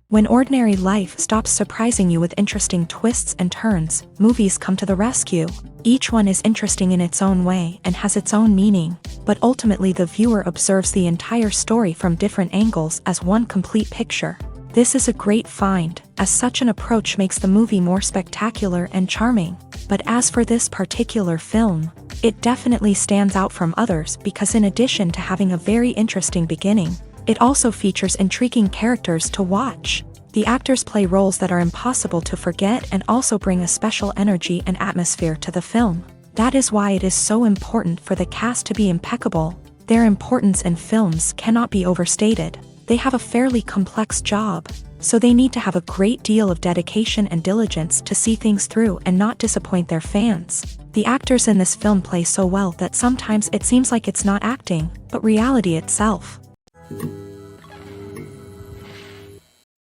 When ordinary life stops surprising you with interesting twists and turns, movies come to the rescue. Each one is interesting in its own way and has its own meaning, but ultimately the viewer observes the entire story from different angles as one complete picture. This is a great find, as such an approach makes the movie more spectacular and charming. But as for this particular film, it definitely stands out from others because in addition to having a very interesting beginning, it also features intriguing characters to watch. The actors play roles that are impossible to forget and also bring a special energy and atmosphere to the film. That is why it is so important for the cast to be impeccable. Their importance in films cannot be overstated. They have a fairly complex job, so they need to have a great deal of dedication and diligence to see things through and not disappoint their fans. The actors in this film play so well that sometimes it seems like it's not acting, but reality itself.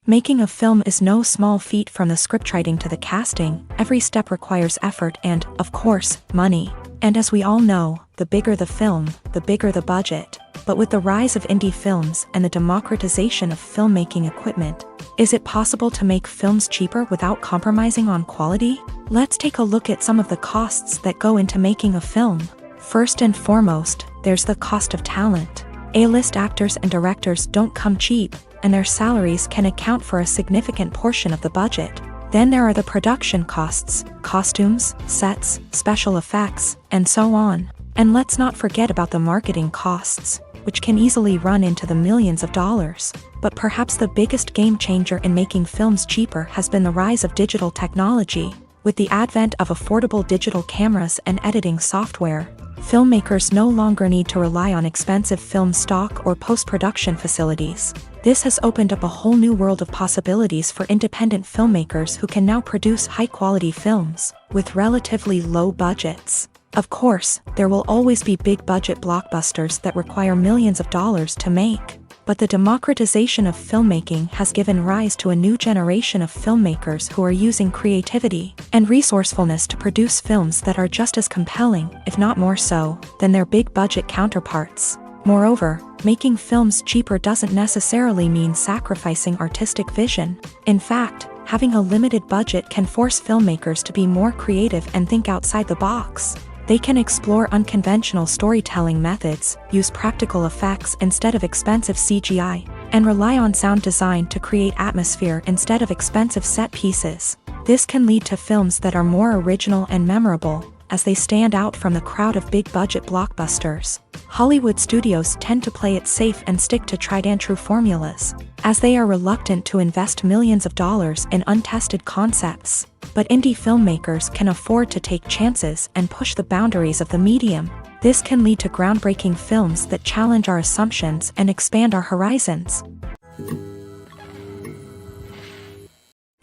Making a film is no small feat from the scriptwriting to the casting. Every step requires effort and, of course, money. And as we all know, the bigger the film, the bigger the budget. But with the rise of indie films and the democratization of filmmaking equipment, is it possible to make films cheaper without compromising on quality? Let's take a look at some of the costs that go into making a film. First and foremost, there's the cost of talent. A-list actors and directors don't come cheap, and their salaries can account for a significant portion of the budget. Then there are the production costs, costumes, sets, special effects, and so on. And let's not forget about the marketing costs, which can easily run into the millions of dollars. But perhaps the biggest game changer in making films cheaper has been the rise of digital technology. With the advent of affordable digital cameras and editing software, filmmakers no longer need to rely on expensive film stock or post-production facilities. This has opened up a whole new world of possibilities for independent filmmakers who can now produce high-quality films with relatively low budgets. Of course, there will always be big-budget blockbusters that require millions of dollars to make. But the democratization of filmmaking has given rise to a new generation of filmmakers who are using creativity and resourcefulness to produce films that are just as compelling, if not more so, than their big-budget counterparts. Moreover, making films cheaper doesn't necessarily mean sacrificing artistic vision. In fact, having a limited budget can force filmmakers to be more creative and think outside the box. They can explore unconventional storytelling methods, use practical effects instead of expensive CGI, and rely on sound design to create atmosphere instead of expensive set pieces. This can lead to films that are more original and memorable, as they stand out from the crowd of big-budget blockbusters. Hollywood studios tend to play it safe and stick to tried-and-true formulas, as they are reluctant to invest millions of dollars in untested concepts. But indie filmmakers can afford to take chances and push the boundaries of the medium. This can lead to groundbreaking films that challenge our assumptions and expand our horizons.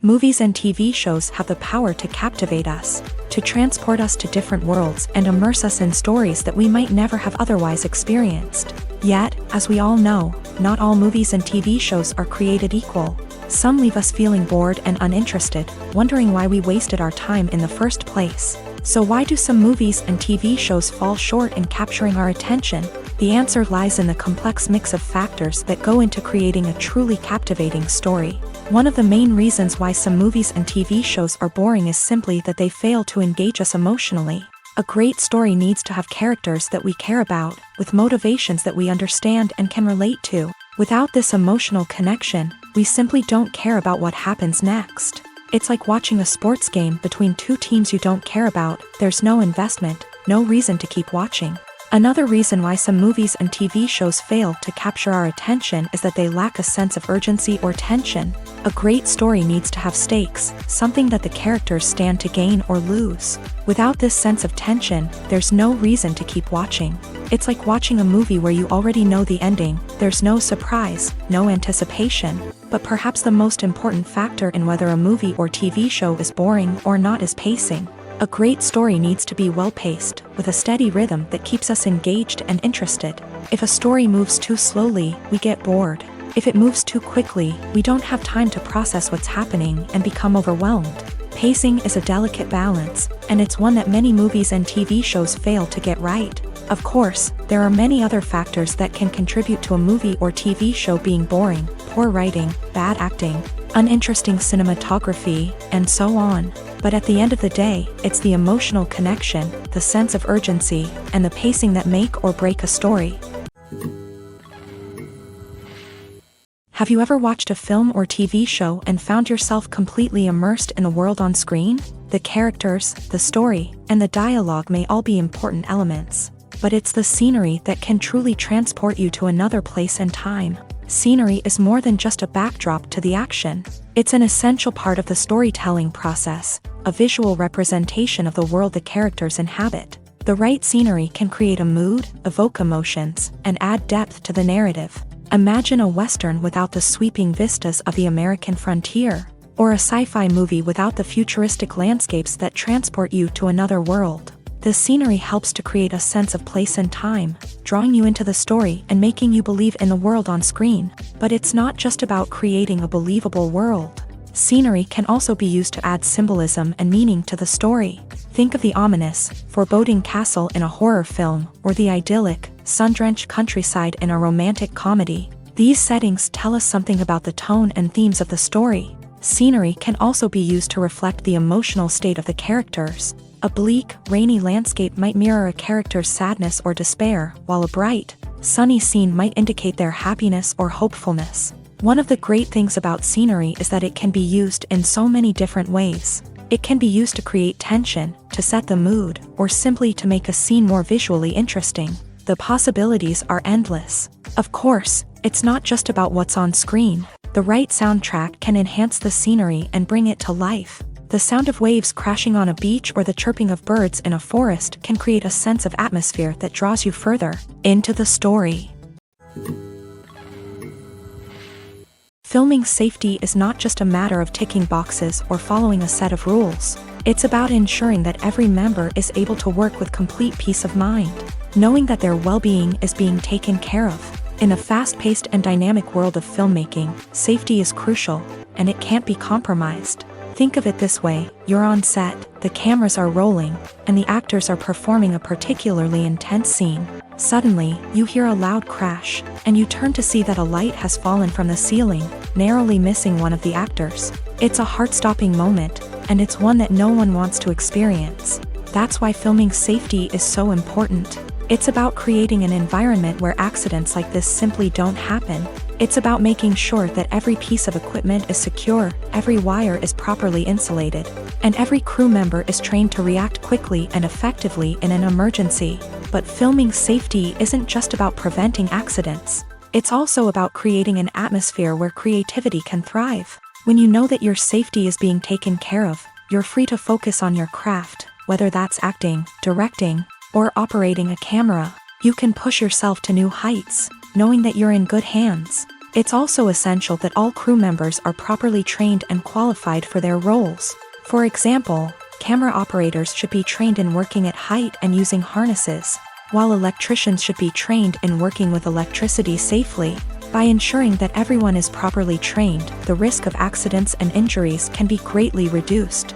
Movies and TV shows have the power to captivate us, to transport us to different worlds and immerse us in stories that we might never have otherwise experienced. Yet, as we all know, not all movies and TV shows are created equal. Some leave us feeling bored and uninterested, wondering why we wasted our time in the first place. So why do some movies and TV shows fall short in capturing our attention? The answer lies in the complex mix of factors that go into creating a truly captivating story. One of the main reasons why some movies and TV shows are boring is simply that they fail to engage us emotionally. A great story needs to have characters that we care about, with motivations that we understand and can relate to. Without this emotional connection, we simply don't care about what happens next. It's like watching a sports game between two teams you don't care about. There's no investment, no reason to keep watching. Another reason why some movies and TV shows fail to capture our attention is that they lack a sense of urgency or tension. A great story needs to have stakes, something that the characters stand to gain or lose. Without this sense of tension, there's no reason to keep watching. It's like watching a movie where you already know the ending. There's no surprise, no anticipation. But perhaps the most important factor in whether a movie or TV show is boring or not is pacing. A great story needs to be well-paced, with a steady rhythm that keeps us engaged and interested. If a story moves too slowly, we get bored. If it moves too quickly, we don't have time to process what's happening and become overwhelmed. Pacing is a delicate balance, and it's one that many movies and TV shows fail to get right. Of course, there are many other factors that can contribute to a movie or TV show being boring: poor writing, bad acting, uninteresting cinematography, and so on. But at the end of the day, it's the emotional connection, the sense of urgency, and the pacing that make or break a story. Have you ever watched a film or TV show and found yourself completely immersed in the world on screen? The characters, the story, and the dialogue may all be important elements, but it's the scenery that can truly transport you to another place and time. Scenery is more than just a backdrop to the action. It's an essential part of the storytelling process, a visual representation of the world the characters inhabit. The right scenery can create a mood, evoke emotions, and add depth to the narrative. Imagine a Western without the sweeping vistas of the American frontier, or a sci-fi movie without the futuristic landscapes that transport you to another world. The scenery helps to create a sense of place and time, drawing you into the story and making you believe in the world on screen. But it's not just about creating a believable world. Scenery can also be used to add symbolism and meaning to the story. Think of the ominous, foreboding castle in a horror film, or the idyllic, sun-drenched countryside in a romantic comedy. These settings tell us something about the tone and themes of the story. Scenery can also be used to reflect the emotional state of the characters. A bleak, rainy landscape might mirror a character's sadness or despair, while a bright, sunny scene might indicate their happiness or hopefulness. One of the great things about scenery is that it can be used in so many different ways. It can be used to create tension, to set the mood, or simply to make a scene more visually interesting. The possibilities are endless. Of course, it's not just about what's on screen. The right soundtrack can enhance the scenery and bring it to life. The sound of waves crashing on a beach or the chirping of birds in a forest can create a sense of atmosphere that draws you further into the story. Filming safety is not just a matter of ticking boxes or following a set of rules. It's about ensuring that every member is able to work with complete peace of mind, knowing that their well-being is being taken care of. In a fast-paced and dynamic world of filmmaking, safety is crucial, and it can't be compromised. Think of it this way: you're on set, the cameras are rolling, and the actors are performing a particularly intense scene. Suddenly, you hear a loud crash, and you turn to see that a light has fallen from the ceiling, narrowly missing one of the actors. It's a heart-stopping moment, and it's one that no one wants to experience. That's why filming safety is so important. It's about creating an environment where accidents like this simply don't happen. It's about making sure that every piece of equipment is secure, every wire is properly insulated, and every crew member is trained to react quickly and effectively in an emergency. But filming safety isn't just about preventing accidents. It's also about creating an atmosphere where creativity can thrive. When you know that your safety is being taken care of, you're free to focus on your craft, whether that's acting, directing, or operating a camera. You can push yourself to new heights, knowing that you're in good hands. It's also essential that all crew members are properly trained and qualified for their roles. For example, camera operators should be trained in working at height and using harnesses, while electricians should be trained in working with electricity safely. By ensuring that everyone is properly trained, the risk of accidents and injuries can be greatly reduced.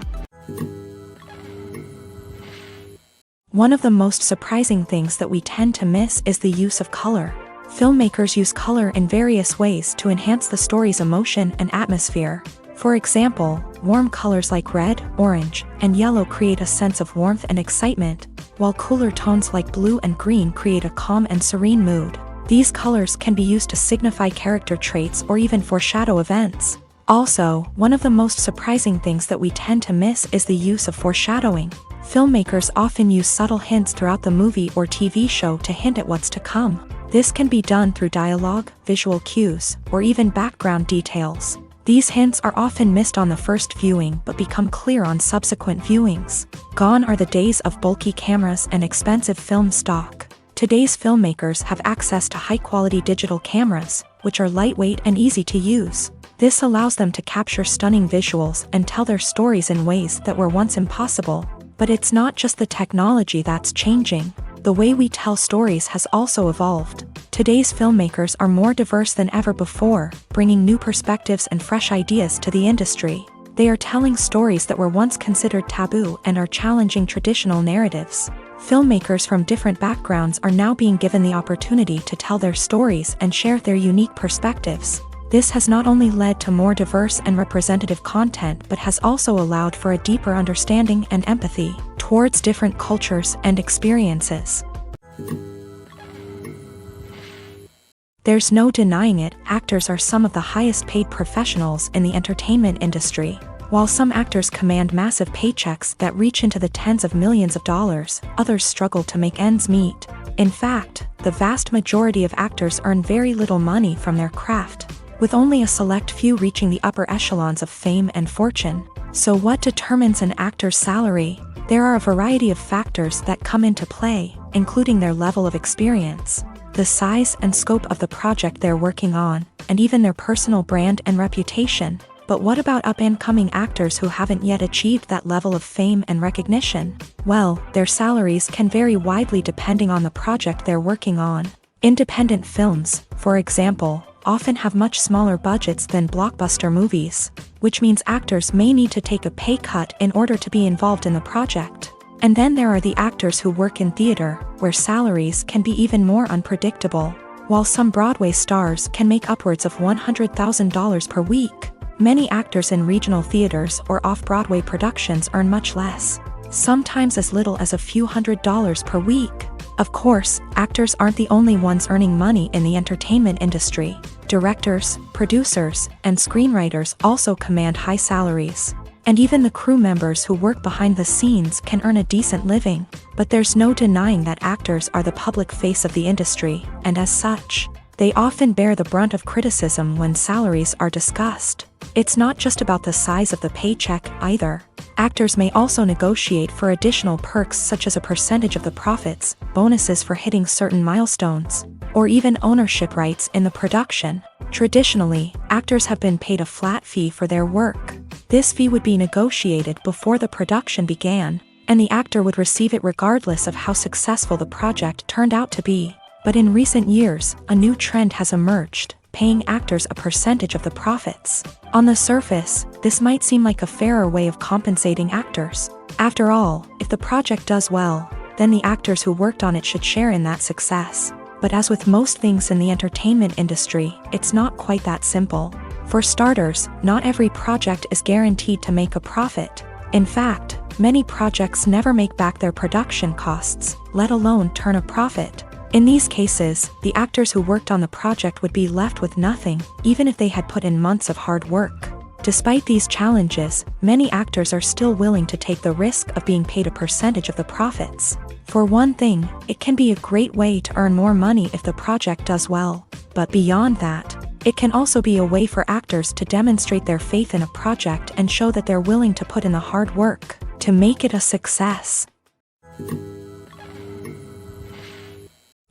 One of the most surprising things that we tend to miss is the use of color. Filmmakers use color in various ways to enhance the story's emotion and atmosphere. For example, warm colors like red, orange, and yellow create a sense of warmth and excitement, while cooler tones like blue and green create a calm and serene mood. These colors can be used to signify character traits or even foreshadow events. Also, one of the most surprising things that we tend to miss is the use of foreshadowing. Filmmakers often use subtle hints throughout the movie or TV show to hint at what's to come. This can be done through dialogue, visual cues, or even background details. These hints are often missed on the first viewing but become clear on subsequent viewings. Gone are the days of bulky cameras and expensive film stock. Today's filmmakers have access to high-quality digital cameras, which are lightweight and easy to use. This allows them to capture stunning visuals and tell their stories in ways that were once impossible. But it's not just the technology that's changing. The way we tell stories has also evolved. Today's filmmakers are more diverse than ever before, bringing new perspectives and fresh ideas to the industry. They are telling stories that were once considered taboo and are challenging traditional narratives. Filmmakers from different backgrounds are now being given the opportunity to tell their stories and share their unique perspectives. This has not only led to more diverse and representative content but has also allowed for a deeper understanding and empathy towards different cultures and experiences. There's no denying it, actors are some of the highest paid professionals in the entertainment industry. While some actors command massive paychecks that reach into the tens of millions of dollars, others struggle to make ends meet. In fact, the vast majority of actors earn very little money from their craft, with only a select few reaching the upper echelons of fame and fortune. So what determines an actor's salary? There are a variety of factors that come into play, including their level of experience, the size and scope of the project they're working on, and even their personal brand and reputation. But what about up-and-coming actors who haven't yet achieved that level of fame and recognition? Well, their salaries can vary widely depending on the project they're working on. Independent films, for example, often have much smaller budgets than blockbuster movies, which means actors may need to take a pay cut in order to be involved in the project. And then there are the actors who work in theater, where salaries can be even more unpredictable. While some Broadway stars can make upwards of $100,000 per week, many actors in regional theaters or off-Broadway productions earn much less, sometimes as little as a few $100s per week. Of course, actors aren't the only ones earning money in the entertainment industry. Directors, producers, and screenwriters also command high salaries. And even the crew members who work behind the scenes can earn a decent living. But there's no denying that actors are the public face of the industry, and as such, they often bear the brunt of criticism when salaries are discussed. It's not just about the size of the paycheck either. Actors may also negotiate for additional perks such as a percentage of the profits, bonuses for hitting certain milestones, or even ownership rights in the production. Traditionally, actors have been paid a flat fee for their work. This fee would be negotiated before the production began, and the actor would receive it regardless of how successful the project turned out to be. But in recent years, a new trend has emerged, paying actors a percentage of the profits. On the surface, this might seem like a fairer way of compensating actors. After all, if the project does well, then the actors who worked on it should share in that success. But as with most things in the entertainment industry, it's not quite that simple. For starters, not every project is guaranteed to make a profit. In fact, many projects never make back their production costs, let alone turn a profit. In these cases, the actors who worked on the project would be left with nothing, even if they had put in months of hard work. Despite these challenges, many actors are still willing to take the risk of being paid a percentage of the profits. For one thing, it can be a great way to earn more money if the project does well. But beyond that, it can also be a way for actors to demonstrate their faith in a project and show that they're willing to put in the hard work to make it a success.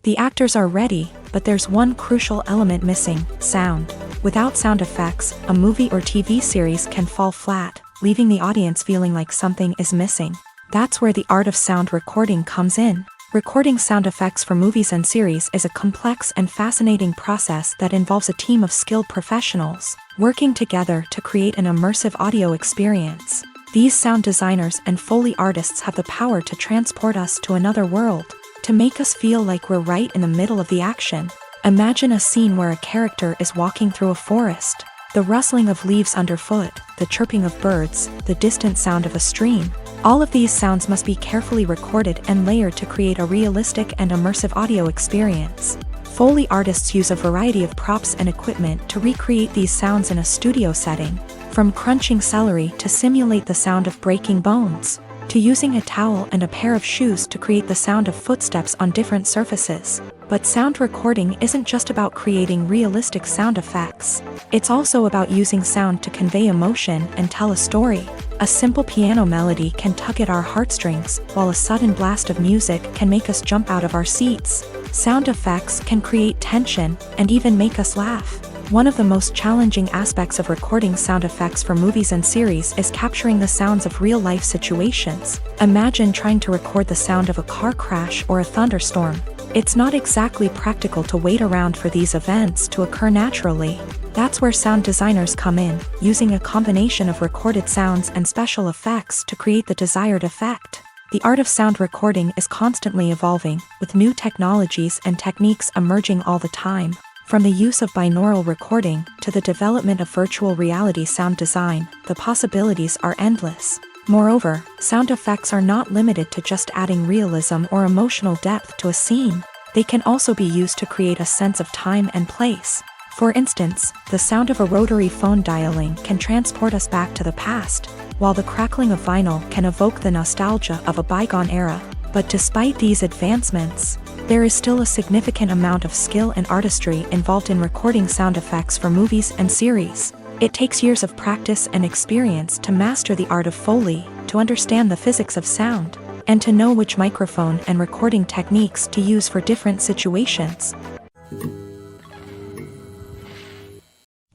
The actors are ready, but there's one crucial element missing: sound. Without sound effects, a movie or TV series can fall flat, leaving the audience feeling like something is missing. That's where the art of sound recording comes in. Recording sound effects for movies and series is a complex and fascinating process that involves a team of skilled professionals working together to create an immersive audio experience. These sound designers and Foley artists have the power to transport us to another world, to make us feel like we're right in the middle of the action. Imagine a scene where a character is walking through a forest. The rustling of leaves underfoot, the chirping of birds, the distant sound of a stream. All of these sounds must be carefully recorded and layered to create a realistic and immersive audio experience. Foley artists use a variety of props and equipment to recreate these sounds in a studio setting, from crunching celery to simulate the sound of breaking bones, to using a towel and a pair of shoes to create the sound of footsteps on different surfaces. But sound recording isn't just about creating realistic sound effects. It's also about using sound to convey emotion and tell a story. A simple piano melody can tug at our heartstrings, while a sudden blast of music can make us jump out of our seats. Sound effects can create tension and even make us laugh. One of the most challenging aspects of recording sound effects for movies and series is capturing the sounds of real-life situations. Imagine trying to record the sound of a car crash or a thunderstorm. It's not exactly practical to wait around for these events to occur naturally. That's where sound designers come in, using a combination of recorded sounds and special effects to create the desired effect. The art of sound recording is constantly evolving, with new technologies and techniques emerging all the time. From the use of binaural recording to the development of virtual reality sound design, the possibilities are endless. Moreover, sound effects are not limited to just adding realism or emotional depth to a scene. They can also be used to create a sense of time and place. For instance, the sound of a rotary phone dialing can transport us back to the past, while the crackling of vinyl can evoke the nostalgia of a bygone era. But despite these advancements, there is still a significant amount of skill and artistry involved in recording sound effects for movies and series. It takes years of practice and experience to master the art of Foley, to understand the physics of sound, and to know which microphone and recording techniques to use for different situations.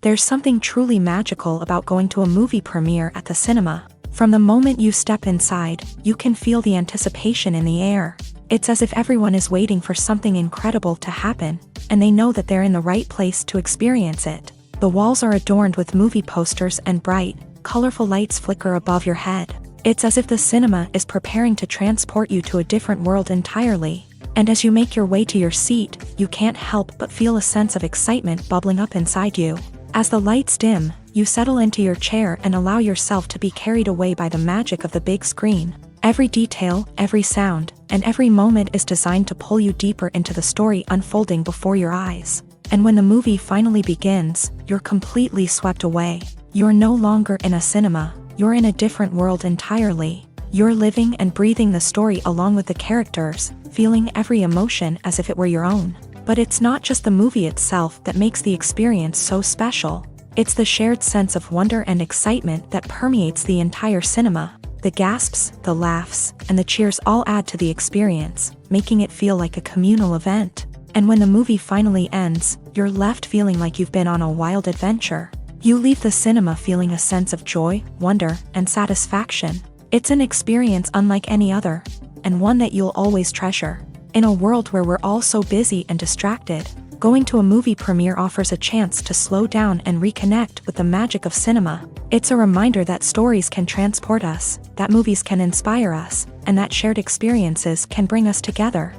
There's something truly magical about going to a movie premiere at the cinema. From the moment you step inside, you can feel the anticipation in the air. It's as if everyone is waiting for something incredible to happen, and they know that they're in the right place to experience it. The walls are adorned with movie posters and bright, colorful lights flicker above your head. It's as if the cinema is preparing to transport you to a different world entirely. And as you make your way to your seat, you can't help but feel a sense of excitement bubbling up inside you. As the lights dim, you settle into your chair and allow yourself to be carried away by the magic of the big screen. Every detail, every sound, and every moment is designed to pull you deeper into the story unfolding before your eyes. And when the movie finally begins, you're completely swept away. You're no longer in a cinema, you're in a different world entirely. You're living and breathing the story along with the characters, feeling every emotion as if it were your own. But it's not just the movie itself that makes the experience so special. It's the shared sense of wonder and excitement that permeates the entire cinema. The gasps, the laughs, and the cheers all add to the experience, making it feel like a communal event. And when the movie finally ends, you're left feeling like you've been on a wild adventure. You leave the cinema feeling a sense of joy, wonder, and satisfaction. It's an experience unlike any other, and one that you'll always treasure. In a world where we're all so busy and distracted, going to a movie premiere offers a chance to slow down and reconnect with the magic of cinema. It's a reminder that stories can transport us, that movies can inspire us, and that shared experiences can bring us together.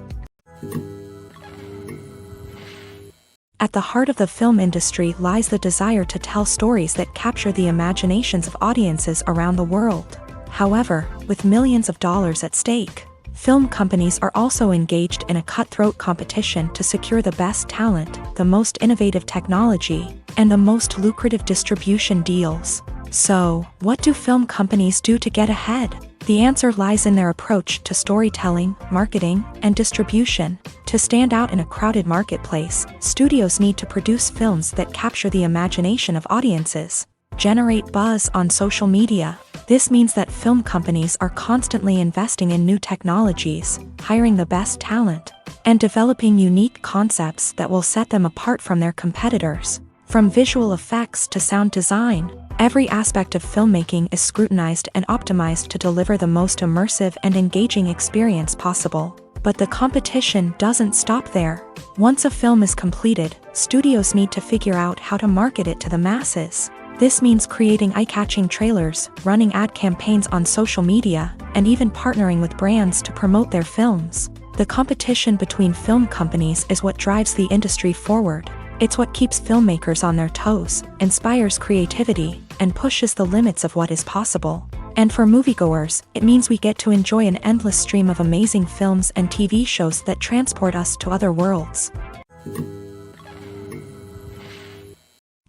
At the heart of the film industry lies the desire to tell stories that capture the imaginations of audiences around the world. However, with millions of dollars at stake, film companies are also engaged in a cutthroat competition to secure the best talent, the most innovative technology, and the most lucrative distribution deals. So, what do film companies do to get ahead? The answer lies in their approach to storytelling, marketing, and distribution. To stand out in a crowded marketplace, studios need to produce films that capture the imagination of audiences, generate buzz on social media. This means that film companies are constantly investing in new technologies, hiring the best talent, and developing unique concepts that will set them apart from their competitors. From visual effects to sound design, every aspect of filmmaking is scrutinized and optimized to deliver the most immersive and engaging experience possible. But the competition doesn't stop there. Once a film is completed, studios need to figure out how to market it to the masses. This means creating eye-catching trailers, running ad campaigns on social media, and even partnering with brands to promote their films. The competition between film companies is what drives the industry forward. It's what keeps filmmakers on their toes, inspires creativity, and pushes the limits of what is possible. And for moviegoers, it means we get to enjoy an endless stream of amazing films and TV shows that transport us to other worlds.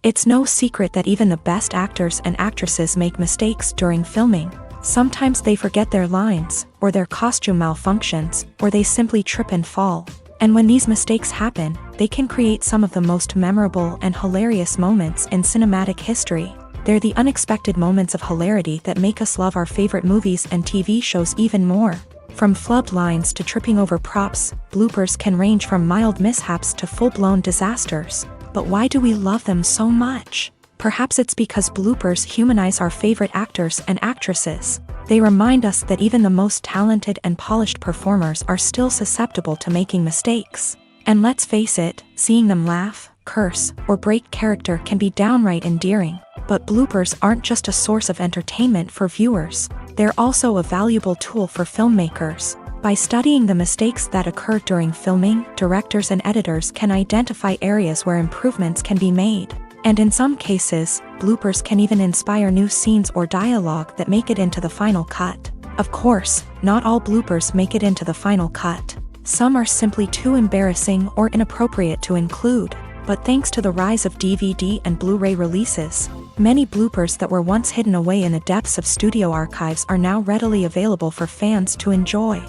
It's no secret that even the best actors and actresses make mistakes during filming. Sometimes they forget their lines, or their costume malfunctions, or they simply trip and fall. And when these mistakes happen, they can create some of the most memorable and hilarious moments in cinematic history. They're the unexpected moments of hilarity that make us love our favorite movies and TV shows even more. From flubbed lines to tripping over props, bloopers can range from mild mishaps to full-blown disasters. But why do we love them so much? Perhaps it's because bloopers humanize our favorite actors and actresses. They remind us that even the most talented and polished performers are still susceptible to making mistakes. And let's face it, seeing them laugh, curse, or break character can be downright endearing. But bloopers aren't just a source of entertainment for viewers. They're also a valuable tool for filmmakers. By studying the mistakes that occur during filming, directors and editors can identify areas where improvements can be made. And in some cases, bloopers can even inspire new scenes or dialogue that make it into the final cut. Of course, not all bloopers make it into the final cut. Some are simply too embarrassing or inappropriate to include. But thanks to the rise of DVD and Blu-ray releases, many bloopers that were once hidden away in the depths of studio archives are now readily available for fans to enjoy.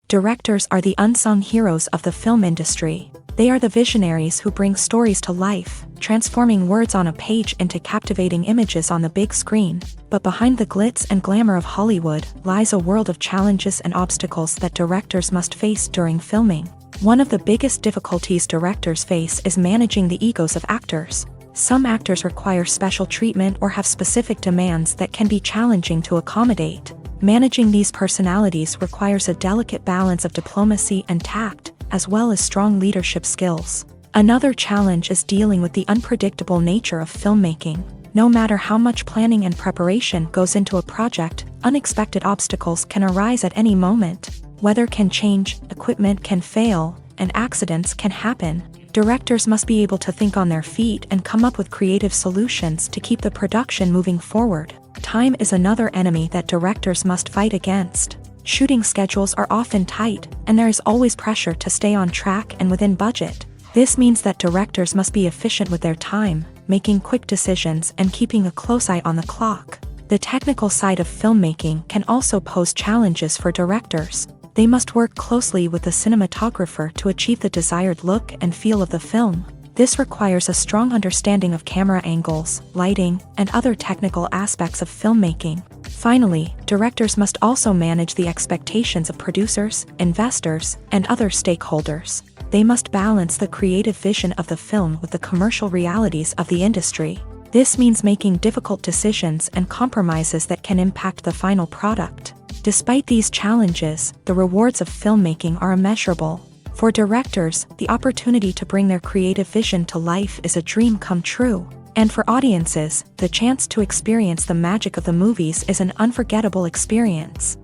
Directors are the unsung heroes of the film industry. They are the visionaries who bring stories to life, transforming words on a page into captivating images on the big screen. But behind the glitz and glamour of Hollywood lies a world of challenges and obstacles that directors must face during filming. One of the biggest difficulties directors face is managing the egos of actors. Some actors require special treatment or have specific demands that can be challenging to accommodate. Managing these personalities requires a delicate balance of diplomacy and tact, as well as strong leadership skills. Another challenge is dealing with the unpredictable nature of filmmaking. No matter how much planning and preparation goes into a project, unexpected obstacles can arise at any moment. Weather can change, equipment can fail, and accidents can happen. Directors must be able to think on their feet and come up with creative solutions to keep the production moving forward. Time is another enemy that directors must fight against. Shooting schedules are often tight, and there is always pressure to stay on track and within budget. This means that directors must be efficient with their time, making quick decisions and keeping a close eye on the clock. The technical side of filmmaking can also pose challenges for directors. They must work closely with the cinematographer to achieve the desired look and feel of the film. This requires a strong understanding of camera angles, lighting, and other technical aspects of filmmaking. Finally, directors must also manage the expectations of producers, investors, and other stakeholders. They must balance the creative vision of the film with the commercial realities of the industry. This means making difficult decisions and compromises that can impact the final product. Despite these challenges, the rewards of filmmaking are immeasurable. For directors, the opportunity to bring their creative vision to life is a dream come true. And for audiences, the chance to experience the magic of the movies is an unforgettable experience.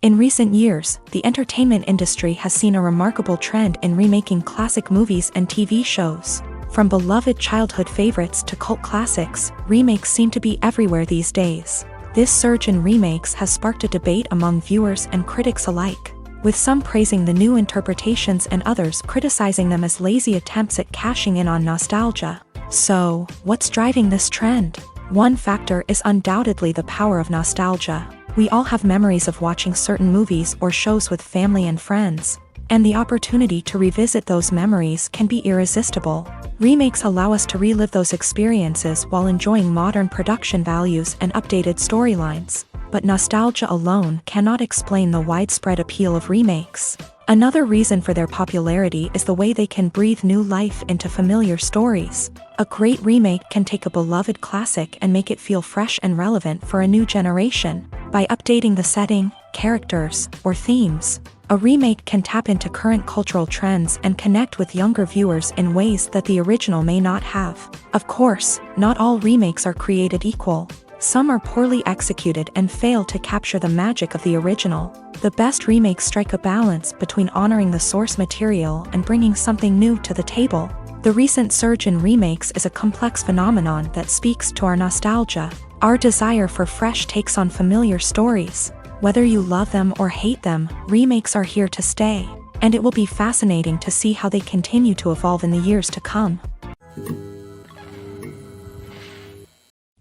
In recent years, the entertainment industry has seen a remarkable trend in remaking classic movies and TV shows. From beloved childhood favorites to cult classics, remakes seem to be everywhere these days. This surge in remakes has sparked a debate among viewers and critics alike, with some praising the new interpretations and others criticizing them as lazy attempts at cashing in on nostalgia. So, what's driving this trend? One factor is undoubtedly the power of nostalgia. We all have memories of watching certain movies or shows with family and friends, and the opportunity to revisit those memories can be irresistible. Remakes allow us to relive those experiences while enjoying modern production values and updated storylines. But nostalgia alone cannot explain the widespread appeal of remakes. Another reason for their popularity is the way they can breathe new life into familiar stories. A great remake can take a beloved classic and make it feel fresh and relevant for a new generation. By updating the setting, characters, or themes, a remake can tap into current cultural trends and connect with younger viewers in ways that the original may not have. Of course, not all remakes are created equal. Some are poorly executed and fail to capture the magic of the original. The best remakes strike a balance between honoring the source material and bringing something new to the table. The recent surge in remakes is a complex phenomenon that speaks to our nostalgia, our desire for fresh takes on familiar stories. Whether you love them or hate them, remakes are here to stay, and it will be fascinating to see how they continue to evolve in the years to come.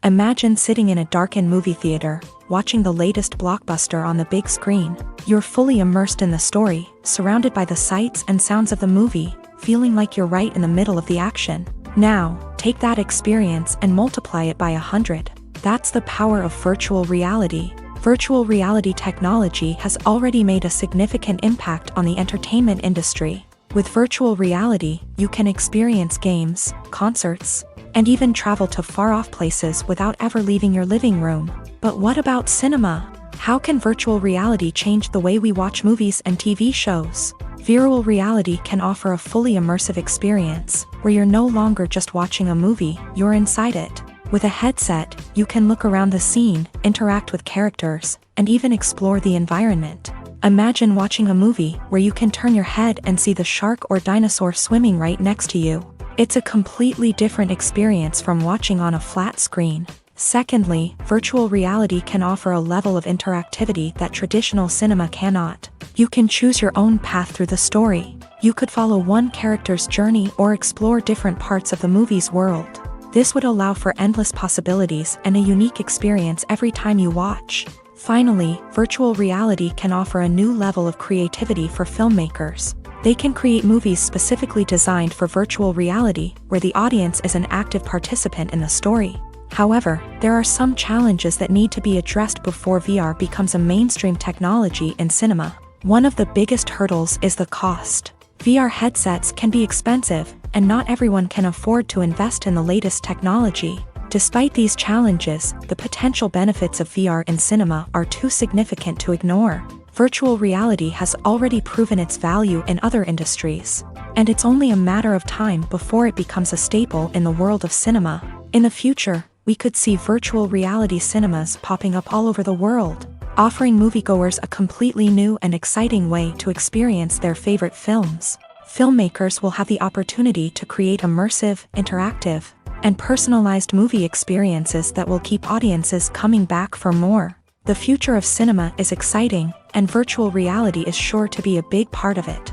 Imagine sitting in a darkened movie theater, watching the latest blockbuster on the big screen. You're fully immersed in the story, surrounded by the sights and sounds of the movie, feeling like you're right in the middle of the action. Now, take that experience and multiply it by 100. That's the power of virtual reality. Virtual reality technology has already made a significant impact on the entertainment industry. With virtual reality, you can experience games, concerts, and even travel to far-off places without ever leaving your living room. But what about cinema? How can virtual reality change the way we watch movies and TV shows? Virtual reality can offer a fully immersive experience, where you're no longer just watching a movie, you're inside it. With a headset, you can look around the scene, interact with characters, and even explore the environment. Imagine watching a movie where you can turn your head and see the shark or dinosaur swimming right next to you. It's a completely different experience from watching on a flat screen. Secondly, virtual reality can offer a level of interactivity that traditional cinema cannot. You can choose your own path through the story. You could follow one character's journey or explore different parts of the movie's world. This would allow for endless possibilities and a unique experience every time you watch. Finally, virtual reality can offer a new level of creativity for filmmakers. They can create movies specifically designed for virtual reality, where the audience is an active participant in the story. However, there are some challenges that need to be addressed before VR becomes a mainstream technology in cinema. One of the biggest hurdles is the cost. VR headsets can be expensive, and not everyone can afford to invest in the latest technology. Despite these challenges, the potential benefits of VR in cinema are too significant to ignore. Virtual reality has already proven its value in other industries, and it's only a matter of time before it becomes a staple in the world of cinema. In the future, we could see virtual reality cinemas popping up all over the world, offering moviegoers a completely new and exciting way to experience their favorite films. Filmmakers will have the opportunity to create immersive, interactive, and personalized movie experiences that will keep audiences coming back for more. The future of cinema is exciting, and virtual reality is sure to be a big part of it.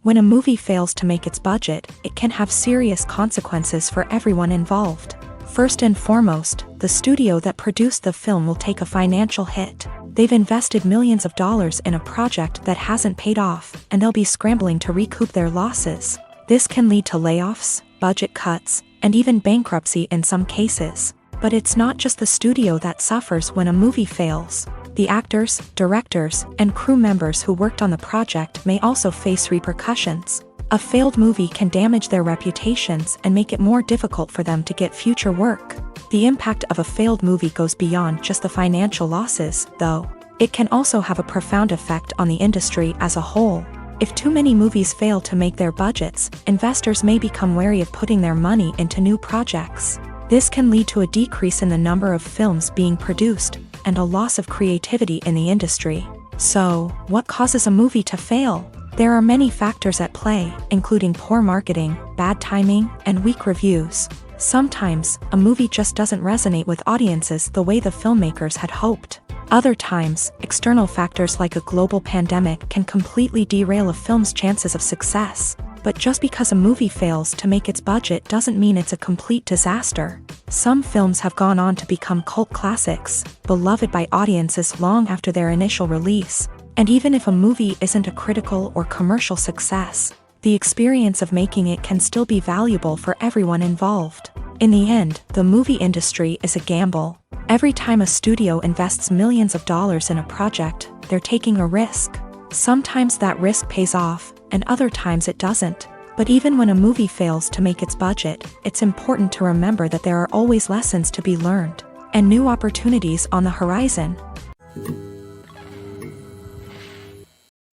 When a movie fails to make its budget, it can have serious consequences for everyone involved. First and foremost, the studio that produced the film will take a financial hit. They've invested millions of dollars in a project that hasn't paid off, and they'll be scrambling to recoup their losses. This can lead to layoffs, budget cuts, and even bankruptcy in some cases. But it's not just the studio that suffers when a movie fails. The actors, directors, and crew members who worked on the project may also face repercussions. A failed movie can damage their reputations and make it more difficult for them to get future work. The impact of a failed movie goes beyond just the financial losses, though. It can also have a profound effect on the industry as a whole. If too many movies fail to make their budgets, investors may become wary of putting their money into new projects. This can lead to a decrease in the number of films being produced, and a loss of creativity in the industry. So, what causes a movie to fail? There are many factors at play, including poor marketing, bad timing, and weak reviews. Sometimes, a movie just doesn't resonate with audiences the way the filmmakers had hoped. Other times, external factors like a global pandemic can completely derail a film's chances of success. But just because a movie fails to make its budget doesn't mean it's a complete disaster. Some films have gone on to become cult classics, beloved by audiences long after their initial release. And even if a movie isn't a critical or commercial success, the experience of making it can still be valuable for everyone involved. In the end, the movie industry is a gamble. Every time a studio invests millions of dollars in a project, they're taking a risk. Sometimes that risk pays off, and other times it doesn't. But even when a movie fails to make its budget, it's important to remember that there are always lessons to be learned, and new opportunities on the horizon.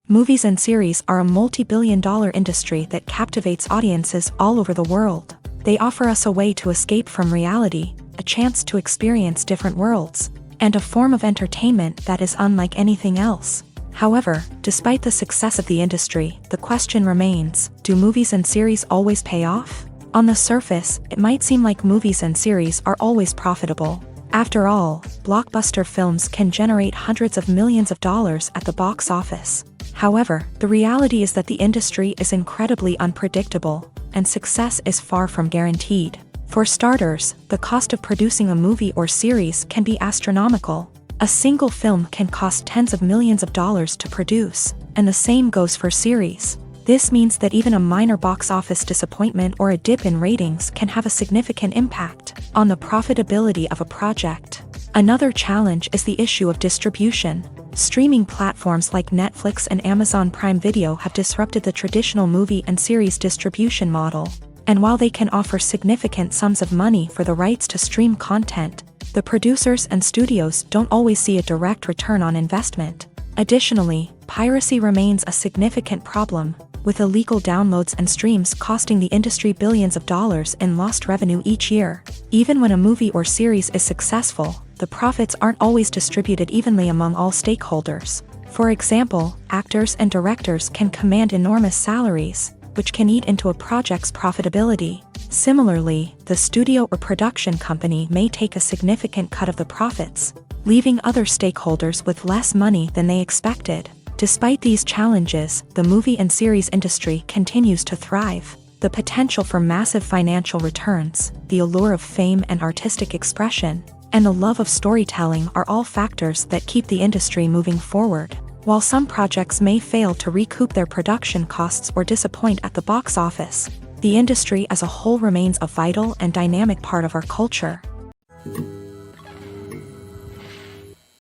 Movies and series are a multi-billion-dollar industry that captivates audiences all over the world. They offer us a way to escape from reality, a chance to experience different worlds, and a form of entertainment that is unlike anything else. However, despite the success of the industry, the question remains, do movies and series always pay off? On the surface, it might seem like movies and series are always profitable. After all, blockbuster films can generate hundreds of millions of dollars at the box office. However, the reality is that the industry is incredibly unpredictable, and success is far from guaranteed. For starters, the cost of producing a movie or series can be astronomical. A single film can cost tens of millions of dollars to produce, and the same goes for series. This means that even a minor box office disappointment or a dip in ratings can have a significant impact on the profitability of a project. Another challenge is the issue of distribution. Streaming platforms like Netflix and Amazon Prime Video have disrupted the traditional movie and series distribution model. And while they can offer significant sums of money for the rights to stream content, the producers and studios don't always see a direct return on investment. Additionally, piracy remains a significant problem. with illegal downloads and streams costing the industry billions of dollars in lost revenue each year. Even when a movie or series is successful, the profits aren't always distributed evenly among all stakeholders. For example, actors and directors can command enormous salaries, which can eat into a project's profitability. Similarly, the studio or production company may take a significant cut of the profits, leaving other stakeholders with less money than they expected. Despite these challenges, the movie and series industry continues to thrive. The potential for massive financial returns, the allure of fame and artistic expression, and the love of storytelling are all factors that keep the industry moving forward. While some projects may fail to recoup their production costs or disappoint at the box office, the industry as a whole remains a vital and dynamic part of our culture.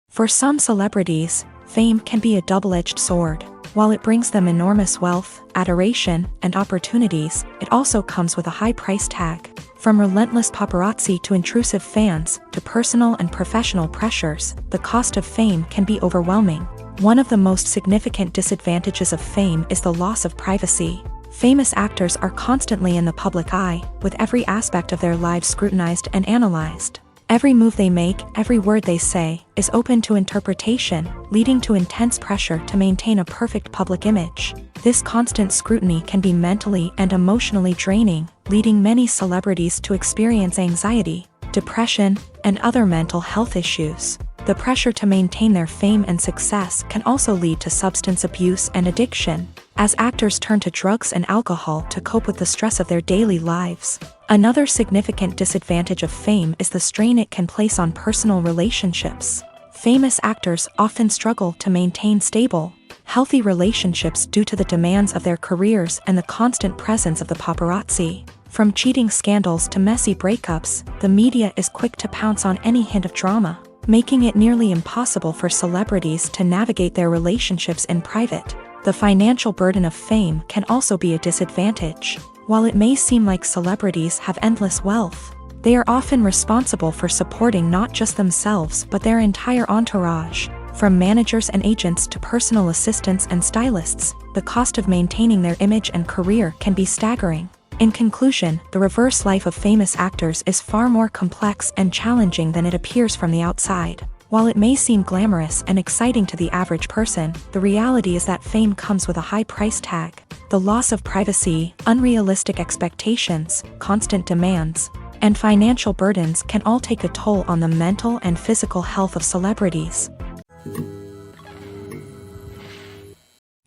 For some celebrities, fame can be a double-edged sword. While it brings them enormous wealth, adoration, and opportunities, it also comes with a high price tag. From relentless paparazzi to intrusive fans, to personal and professional pressures, the cost of fame can be overwhelming. One of the most significant disadvantages of fame is the loss of privacy. Famous actors are constantly in the public eye, with every aspect of their lives scrutinized and analyzed. Every move they make, every word they say, is open to interpretation, leading to intense pressure to maintain a perfect public image. This constant scrutiny can be mentally and emotionally draining, leading many celebrities to experience anxiety, depression, and other mental health issues. The pressure to maintain their fame and success can also lead to substance abuse and addiction, as actors turn to drugs and alcohol to cope with the stress of their daily lives. Another significant disadvantage of fame is the strain it can place on personal relationships. Famous actors often struggle to maintain stable, healthy relationships due to the demands of their careers and the constant presence of the paparazzi. From cheating scandals to messy breakups, the media is quick to pounce on any hint of drama, making it nearly impossible for celebrities to navigate their relationships in private. The financial burden of fame can also be a disadvantage. While it may seem like celebrities have endless wealth, they are often responsible for supporting not just themselves but their entire entourage. From managers and agents to personal assistants and stylists, the cost of maintaining their image and career can be staggering. In conclusion, the reverse life of famous actors is far more complex and challenging than it appears from the outside. While it may seem glamorous and exciting to the average person, the reality is that fame comes with a high price tag. The loss of privacy, unrealistic expectations, constant demands, and financial burdens can all take a toll on the mental and physical health of celebrities.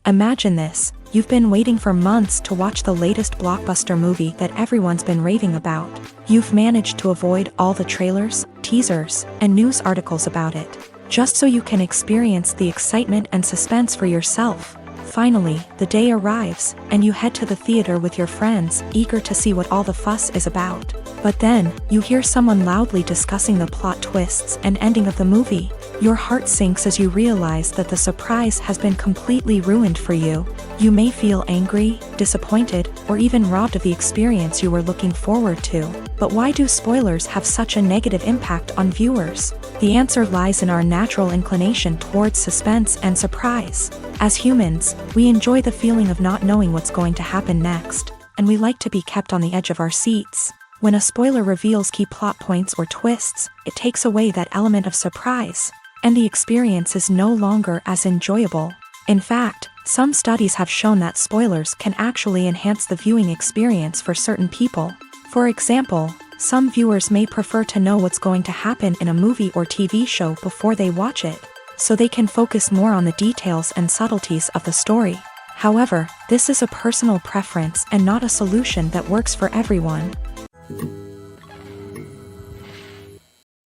Imagine this. You've been waiting for months to watch the latest blockbuster movie that everyone's been raving about. You've managed to avoid all the trailers, teasers, and news articles about it, just so you can experience the excitement and suspense for yourself. Finally, the day arrives, and you head to the theater with your friends, eager to see what all the fuss is about. But then, you hear someone loudly discussing the plot twists and ending of the movie. Your heart sinks as you realize that the surprise has been completely ruined for you. You may feel angry, disappointed, or even robbed of the experience you were looking forward to. But why do spoilers have such a negative impact on viewers? The answer lies in our natural inclination towards suspense and surprise. As humans, we enjoy the feeling of not knowing what's going to happen next, and we like to be kept on the edge of our seats. When a spoiler reveals key plot points or twists, it takes away that element of surprise, and the experience is no longer as enjoyable. In fact, some studies have shown that spoilers can actually enhance the viewing experience for certain people. For example, some viewers may prefer to know what's going to happen in a movie or TV show before they watch it, so they can focus more on the details and subtleties of the story. However, this is a personal preference and not a solution that works for everyone.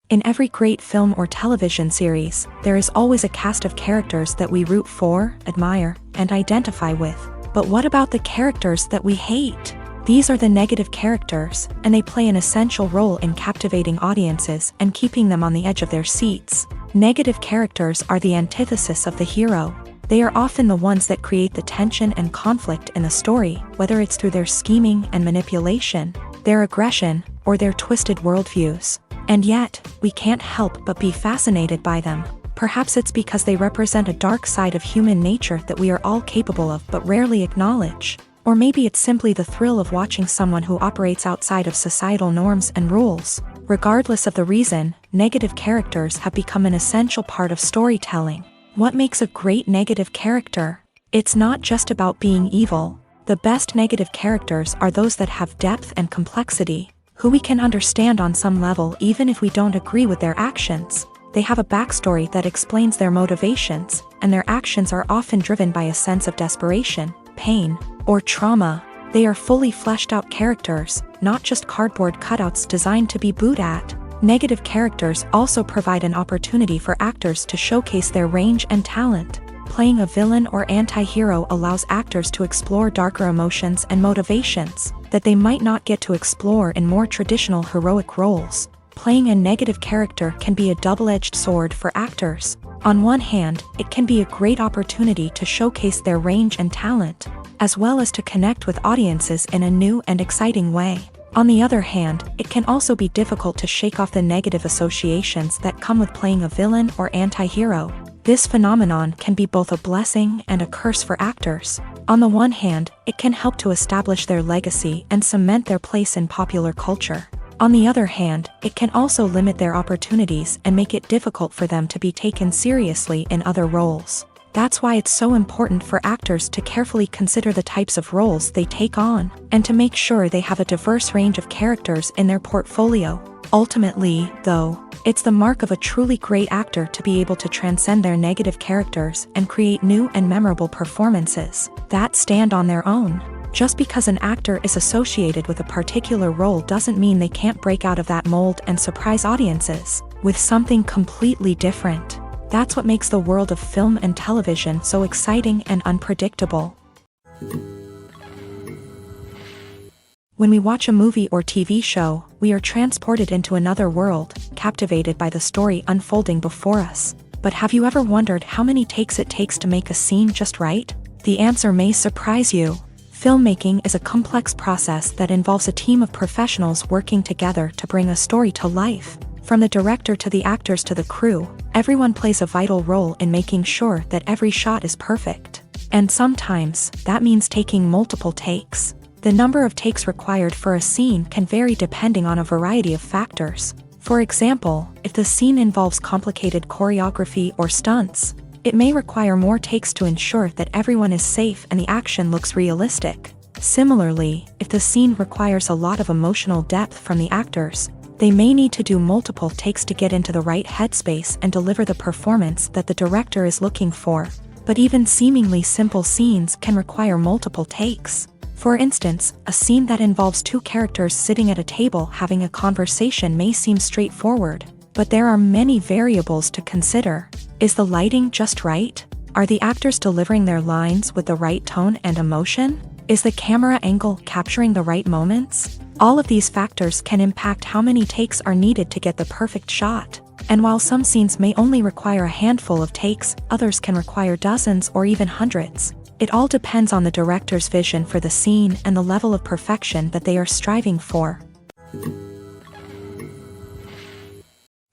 In every great film or television series, there is always a cast of characters that we root for, admire, and identify with. But what about the characters that we hate? These are the negative characters, and they play an essential role in captivating audiences and keeping them on the edge of their seats. Negative characters are the antithesis of the hero. They are often the ones that create the tension and conflict in the story, whether it's through their scheming and manipulation, their aggression, or their twisted worldviews. And yet, we can't help but be fascinated by them. Perhaps it's because they represent a dark side of human nature that we are all capable of but rarely acknowledge. Or maybe it's simply the thrill of watching someone who operates outside of societal norms and rules. Regardless of the reason, negative characters have become an essential part of storytelling. What makes a great negative character? It's not just about being evil. The best negative characters are those that have depth and complexity, who we can understand on some level even if we don't agree with their actions. They have a backstory that explains their motivations, and their actions are often driven by a sense of desperation, pain, or trauma. They are fully fleshed out characters, not just cardboard cutouts designed to be booed at. Negative characters also provide an opportunity for actors to showcase their range and talent. Playing a villain or anti-hero allows actors to explore darker emotions and motivations that they might not get to explore in more traditional heroic roles. Playing a negative character can be a double-edged sword for actors. On one hand, it can be a great opportunity to showcase their range and talent, as well as to connect with audiences in a new and exciting way. On the other hand, it can also be difficult to shake off the negative associations that come with playing a villain or anti-hero. This phenomenon can be both a blessing and a curse for actors. On the one hand, it can help to establish their legacy and cement their place in popular culture. On the other hand, it can also limit their opportunities and make it difficult for them to be taken seriously in other roles. That's why it's so important for actors to carefully consider the types of roles they take on, and to make sure they have a diverse range of characters in their portfolio. Ultimately, though, it's the mark of a truly great actor to be able to transcend their negative characters and create new and memorable performances that stand on their own. Just because an actor is associated with a particular role doesn't mean they can't break out of that mold and surprise audiences with something completely different. That's what makes the world of film and television so exciting and unpredictable. When we watch a movie or TV show, we are transported into another world, captivated by the story unfolding before us. But have you ever wondered how many takes it takes to make a scene just right? The answer may surprise you. Filmmaking is a complex process that involves a team of professionals working together to bring a story to life. From the director to the actors to the crew, everyone plays a vital role in making sure that every shot is perfect. And sometimes, that means taking multiple takes. The number of takes required for a scene can vary depending on a variety of factors. For example, if the scene involves complicated choreography or stunts, it may require more takes to ensure that everyone is safe and the action looks realistic. Similarly, if the scene requires a lot of emotional depth from the actors, they may need to do multiple takes to get into the right headspace and deliver the performance that the director is looking for. But even seemingly simple scenes can require multiple takes. For instance, a scene that involves two characters sitting at a table having a conversation may seem straightforward, but there are many variables to consider. Is the lighting just right? Are the actors delivering their lines with the right tone and emotion? Is the camera angle capturing the right moments? All of these factors can impact how many takes are needed to get the perfect shot. And while some scenes may only require a handful of takes, others can require dozens or even hundreds. It all depends on the director's vision for the scene and the level of perfection that they are striving for.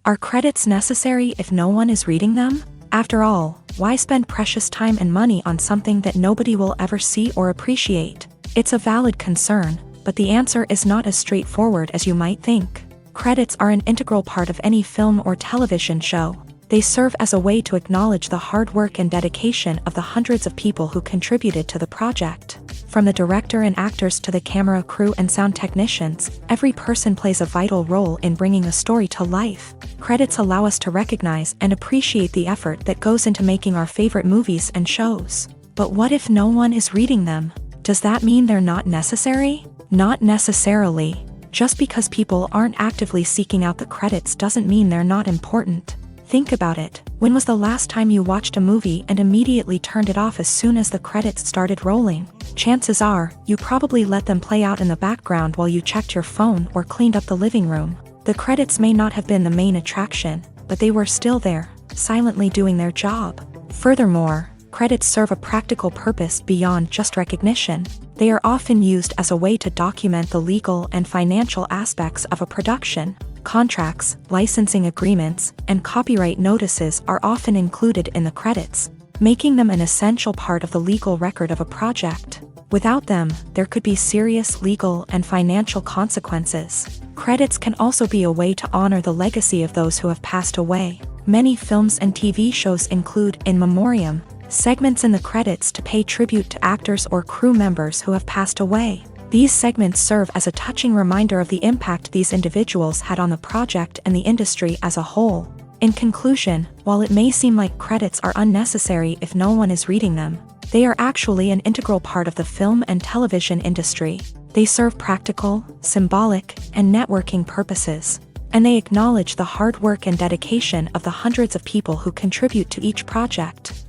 Are credits necessary if no one is reading them? After all, why spend precious time and money on something that nobody will ever see or appreciate? It's a valid concern, but the answer is not as straightforward as you might think. Credits are an integral part of any film or television show. They serve as a way to acknowledge the hard work and dedication of the hundreds of people who contributed to the project. From the director and actors to the camera crew and sound technicians, every person plays a vital role in bringing a story to life. Credits allow us to recognize and appreciate the effort that goes into making our favorite movies and shows. But what if no one is reading them? Does that mean they're not necessary? Not necessarily. Just because people aren't actively seeking out the credits doesn't mean they're not important. Think about it. When was the last time you watched a movie and immediately turned it off as soon as the credits started rolling? Chances are, you probably let them play out in the background while you checked your phone or cleaned up the living room. The credits may not have been the main attraction, but they were still there, silently doing their job. Furthermore, credits serve a practical purpose beyond just recognition. They are often used as a way to document the legal and financial aspects of a production. Contracts, licensing agreements, and copyright notices are often included in the credits, making them an essential part of the legal record of a project. Without them, there could be serious legal and financial consequences. Credits can also be a way to honor the legacy of those who have passed away. Many films and TV shows include in memoriam segments in the credits to pay tribute to actors or crew members who have passed away. These segments serve as a touching reminder of the impact these individuals had on the project and the industry as a whole. In conclusion, while it may seem like credits are unnecessary if no one is reading them, they are actually an integral part of the film and television industry. They serve practical, symbolic, and networking purposes, and they acknowledge the hard work and dedication of the hundreds of people who contribute to each project.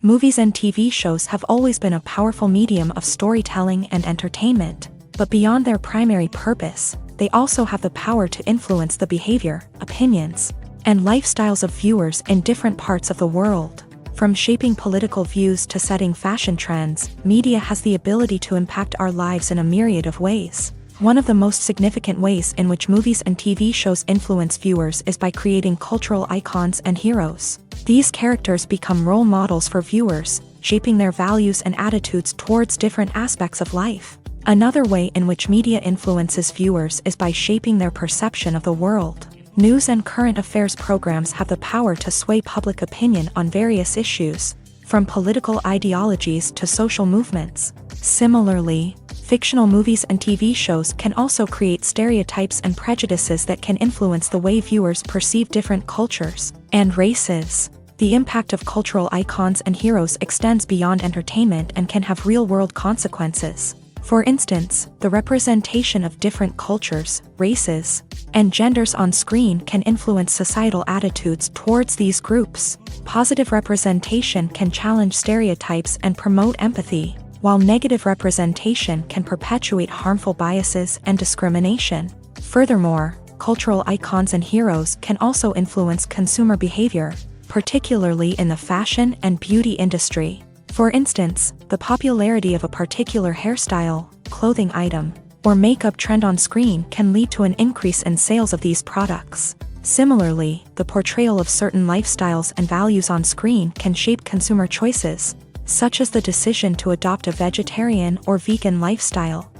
Movies and TV shows have always been a powerful medium of storytelling and entertainment, but beyond their primary purpose, they also have the power to influence the behavior, opinions, and lifestyles of viewers in different parts of the world. From shaping political views to setting fashion trends, media has the ability to impact our lives in a myriad of ways. One of the most significant ways in which movies and TV shows influence viewers is by creating cultural icons and heroes. These characters become role models for viewers, shaping their values and attitudes towards different aspects of life. Another way in which media influences viewers is by shaping their perception of the world. News and current affairs programs have the power to sway public opinion on various issues, from political ideologies to social movements. Similarly, fictional movies and TV shows can also create stereotypes and prejudices that can influence the way viewers perceive different cultures and races. The impact of cultural icons and heroes extends beyond entertainment and can have real-world consequences. For instance, the representation of different cultures, races, and genders on screen can influence societal attitudes towards these groups. Positive representation can challenge stereotypes and promote empathy, while negative representation can perpetuate harmful biases and discrimination. Furthermore, cultural icons and heroes can also influence consumer behavior, particularly in the fashion and beauty industry. For instance, the popularity of a particular hairstyle, clothing item, or makeup trend on screen can lead to an increase in sales of these products. Similarly, the portrayal of certain lifestyles and values on screen can shape consumer choices, such as the decision to adopt a vegetarian or vegan lifestyle.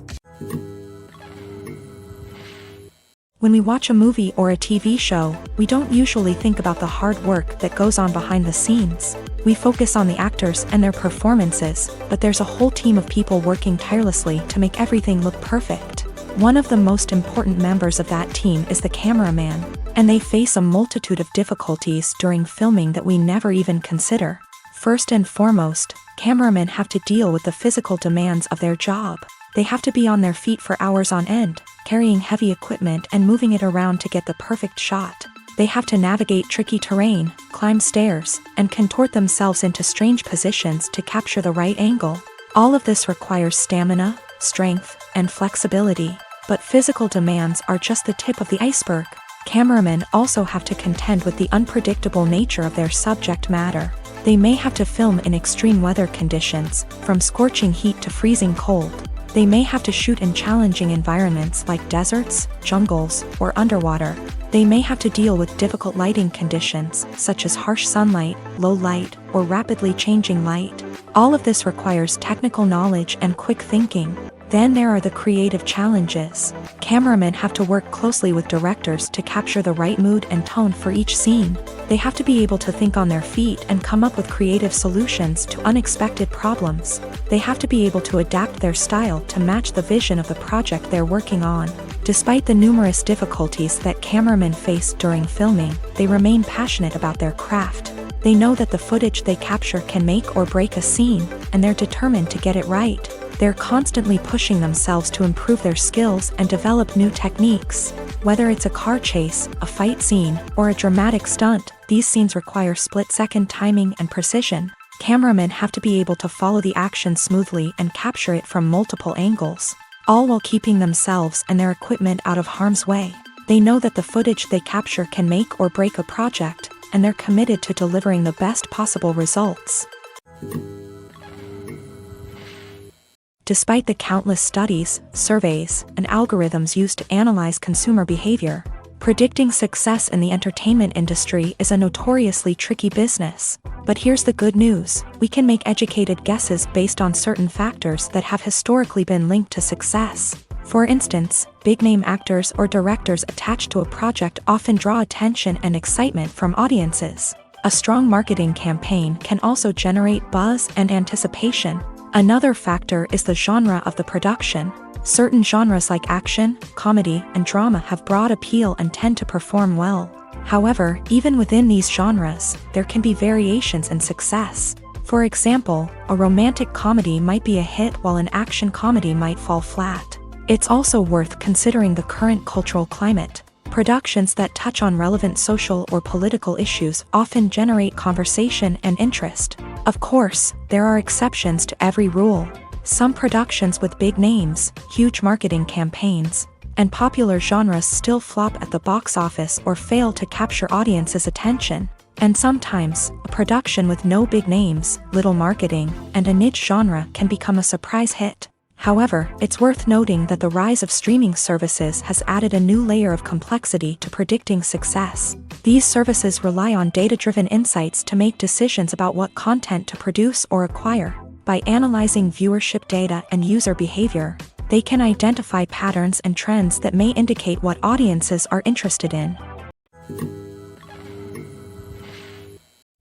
When we watch a movie or a TV show, we don't usually think about the hard work that goes on behind the scenes. We focus on the actors and their performances, but there's a whole team of people working tirelessly to make everything look perfect. One of the most important members of that team is the cameraman, and they face a multitude of difficulties during filming that we never even consider. First and foremost, cameramen have to deal with the physical demands of their job. They have to be on their feet for hours on end, carrying heavy equipment and moving it around to get the perfect shot. They have to navigate tricky terrain, climb stairs, and contort themselves into strange positions to capture the right angle. All of this requires stamina, strength, and flexibility. But physical demands are just the tip of the iceberg. Cameramen also have to contend with the unpredictable nature of their subject matter. They may have to film in extreme weather conditions, from scorching heat to freezing cold. They may have to shoot in challenging environments like deserts, jungles, or underwater. They may have to deal with difficult lighting conditions, such as harsh sunlight, low light, or rapidly changing light. All of this requires technical knowledge and quick thinking. Then there are the creative challenges. Cameramen have to work closely with directors to capture the right mood and tone for each scene. They have to be able to think on their feet and come up with creative solutions to unexpected problems. They have to be able to adapt their style to match the vision of the project they're working on. Despite the numerous difficulties that cameramen face during filming, they remain passionate about their craft. They know that the footage they capture can make or break a scene, and they're determined to get it right. They're constantly pushing themselves to improve their skills and develop new techniques. Whether it's a car chase, a fight scene, or a dramatic stunt, these scenes require split-second timing and precision. Cameramen have to be able to follow the action smoothly and capture it from multiple angles, all while keeping themselves and their equipment out of harm's way. They know that the footage they capture can make or break a project, and they're committed to delivering the best possible results. Despite the countless studies, surveys, and algorithms used to analyze consumer behavior, predicting success in the entertainment industry is a notoriously tricky business. But here's the good news: we can make educated guesses based on certain factors that have historically been linked to success. For instance, big-name actors or directors attached to a project often draw attention and excitement from audiences. A strong marketing campaign can also generate buzz and anticipation. Another factor is the genre of the production. Certain genres like action, comedy, and drama have broad appeal and tend to perform well. However, even within these genres, there can be variations in success. For example, a romantic comedy might be a hit while an action comedy might fall flat. It's also worth considering the current cultural climate. Productions that touch on relevant social or political issues often generate conversation and interest. Of course, there are exceptions to every rule. Some productions with big names, huge marketing campaigns, and popular genres still flop at the box office or fail to capture audiences' attention. And sometimes, a production with no big names, little marketing, and a niche genre can become a surprise hit. However, it's worth noting that the rise of streaming services has added a new layer of complexity to predicting success. These services rely on data-driven insights to make decisions about what content to produce or acquire. By analyzing viewership data and user behavior, they can identify patterns and trends that may indicate what audiences are interested in.